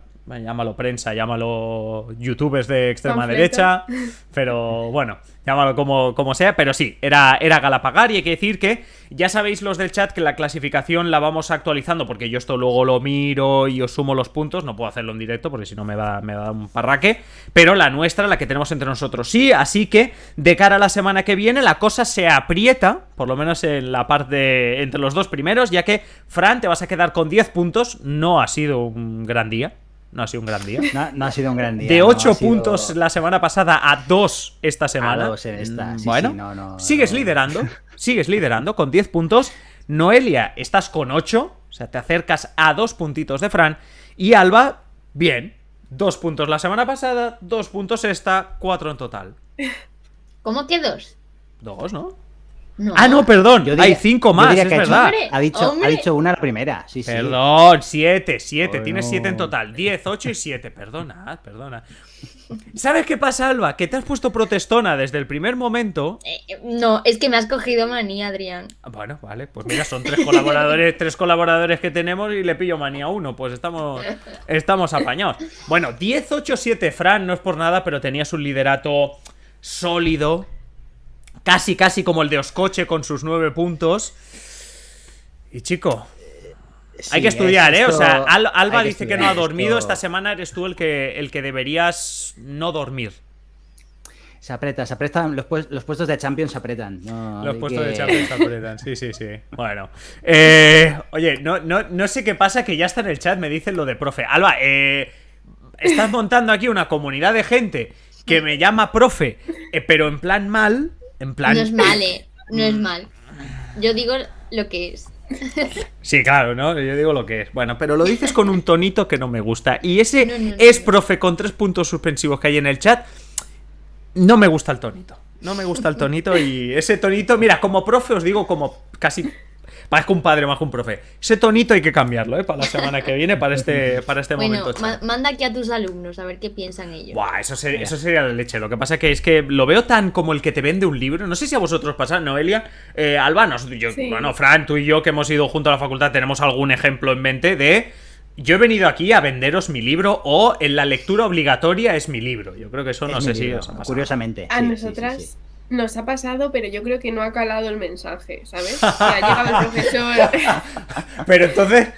llámalo youtubers de extrema derecha, pero bueno, llámalo como sea, pero sí, era Galapagar. Y hay que decir que ya sabéis los del chat que la clasificación la vamos actualizando porque yo esto luego lo miro y os sumo los puntos, no puedo hacerlo en directo porque si no me va a dar un parraque, pero la nuestra, la que tenemos entre nosotros sí, así que de cara a la semana que viene la cosa se aprieta, por lo menos en la parte entre los dos primeros, ya que Fran, te vas a quedar con 10 puntos, no ha sido un gran día. No ha sido un gran día. No ha sido un gran día. De 8 ha sido... puntos la semana pasada a 2 esta semana. A 2 en esta. Sí, bueno, sí, no, sigues liderando con 10 puntos. Noelia, estás con 8. O sea, te acercas a 2 puntitos de Fran. Y Alba, bien. 2 puntos la semana pasada, 2 puntos esta, 4 en total. ¿Cómo que 2? 2, ¿no? No. Ah, no, perdón. Yo diría- hay 5 más, yo diría es que verdad. Hombre. Ha dicho una la primera. Sí, sí. Perdón, 7. Bueno. Tienes 7 en total. 10, 8 y 7. Perdona. ¿Sabes qué pasa, Alba? Que te has puesto protestona desde el primer momento. No, es que me has cogido manía, Adrián. Bueno, vale, pues mira, son 3 colaboradores que tenemos y le pillo manía a uno. Pues estamos apañados. Bueno, 10, 8, 7, Fran, no es por nada, pero tenías un liderato sólido. Casi como el de Oscoche con sus 9 puntos. Y chico, hay que estudiar, ¿eh? O sea, Alba dice que no ha dormido. Esta semana eres tú el que deberías no dormir. Se apretan los puestos de Champions se apretan. Los puestos de Champions se apretan, sí. Bueno. Oye, no sé qué pasa, que ya está en el chat, me dicen lo de profe. Alba, estás montando aquí una comunidad de gente que me llama profe, pero en plan mal. No es mal, no es mal. Yo digo lo que es. Sí, claro, ¿no? Yo digo lo que es. Bueno, pero lo dices con un tonito que no me gusta. Y ese No. profe con 3 puntos suspensivos que hay en el chat. No me gusta el tonito. Y ese tonito, mira, como profe os digo, como casi... Parezco un padre más que un profe. Ese tonito hay que cambiarlo, ¿eh? Para la semana que viene, para este Bueno, momento. manda aquí a tus alumnos a ver qué piensan ellos. Buah, eso sería la leche. Lo que pasa es que lo veo tan como el que te vende un libro. No sé si a vosotros pasa, Noelia, Alba, Sí. Bueno, Fran, tú y yo que hemos ido junto a la facultad tenemos algún ejemplo en mente de... Yo he venido aquí a venderos mi libro o en la lectura obligatoria es mi libro. Yo creo que eso no sé si os ha pasado. Curiosamente. A sí, nosotras sí. nos ha pasado, pero yo creo que no ha calado el mensaje, ¿sabes? Que ha llegado el profesor. Pero entonces...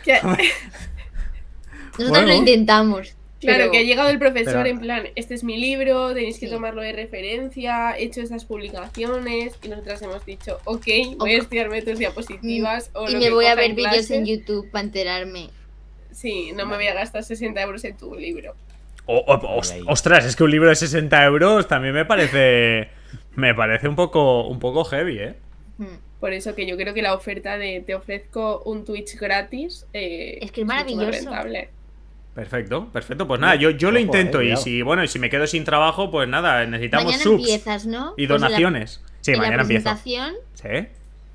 Nosotros Bueno. lo intentamos. Claro, pero- que ha llegado el profesor pero- en plan, este es mi libro, tenéis que Sí. tomarlo de referencia, he hecho estas publicaciones, y nosotras hemos dicho, ok, voy a estudiarme tus diapositivas o Y lo me que voy a coja ver en vídeos en clase. YouTube para enterarme. Sí, no me voy a gastar 60 euros en tu libro. Ostras, es que un libro de 60 euros también me parece un poco heavy, ¿eh? Por eso que yo creo que la oferta de te ofrezco un Twitch gratis Es que es mucho más maravilloso. rentable. Perfecto. Pues nada, yo lo Ojo, intento y cuidado. si me quedo sin trabajo, pues nada, necesitamos Mañana subs empiezas, ¿no? y Pues en la- donaciones. Sí, en mañana la empiezo. presentación ¿Sí?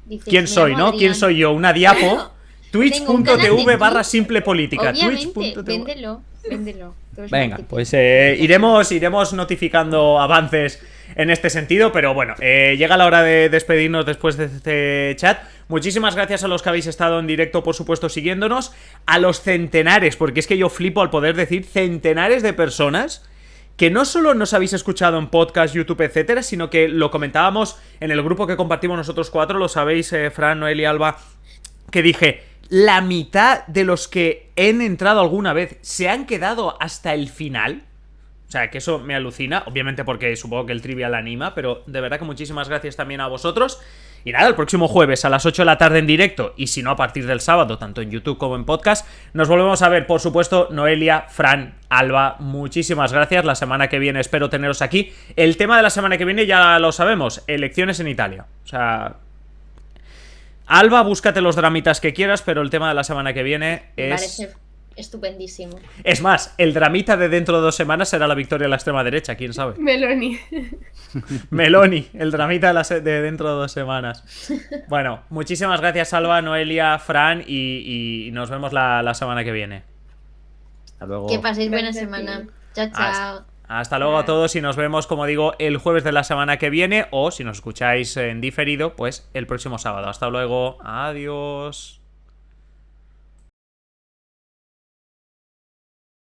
dices, ¿Quién "Me soy, llamo no? Adrián". ¿Quién soy yo? ¿Una diapo? twitch.tv/simplepolítica. Obviamente, véndelo. Venga, pues iremos notificando avances en este sentido, pero bueno, llega la hora de despedirnos después de este chat. Muchísimas gracias a los que habéis estado en directo, por supuesto, siguiéndonos, a los centenares, porque es que yo flipo al poder decir centenares de personas que no solo nos habéis escuchado en podcast, YouTube, etcétera, sino que lo comentábamos en el grupo que compartimos nosotros 4, lo sabéis, Fran, Noelia, Alba, que dije, la mitad de los que han entrado alguna vez se han quedado hasta el final. O sea, que eso me alucina, obviamente porque supongo que el Trivial anima, pero de verdad que muchísimas gracias también a vosotros. Y nada, el próximo jueves a las 8 de la tarde en directo, y si no a partir del sábado, tanto en YouTube como en podcast, nos volvemos a ver, por supuesto, Noelia, Fran, Alba, muchísimas gracias. La semana que viene espero teneros aquí. El tema de la semana que viene ya lo sabemos, elecciones en Italia. O sea, Alba, búscate los dramitas que quieras, pero el tema de la semana que viene es... Parece estupendísimo. Es más, el dramita de dentro de 2 semanas será la victoria de la extrema derecha, quién sabe. Meloni, el dramita de dentro de 2 semanas. Bueno, muchísimas gracias, Alba, Noelia, Fran, y nos vemos la semana que viene. Hasta luego. Que paséis buena semana. Chao, chao. Hasta luego a todos y nos vemos, como digo, el jueves de la semana que viene, o si nos escucháis en diferido, pues el próximo sábado. Hasta luego, adiós.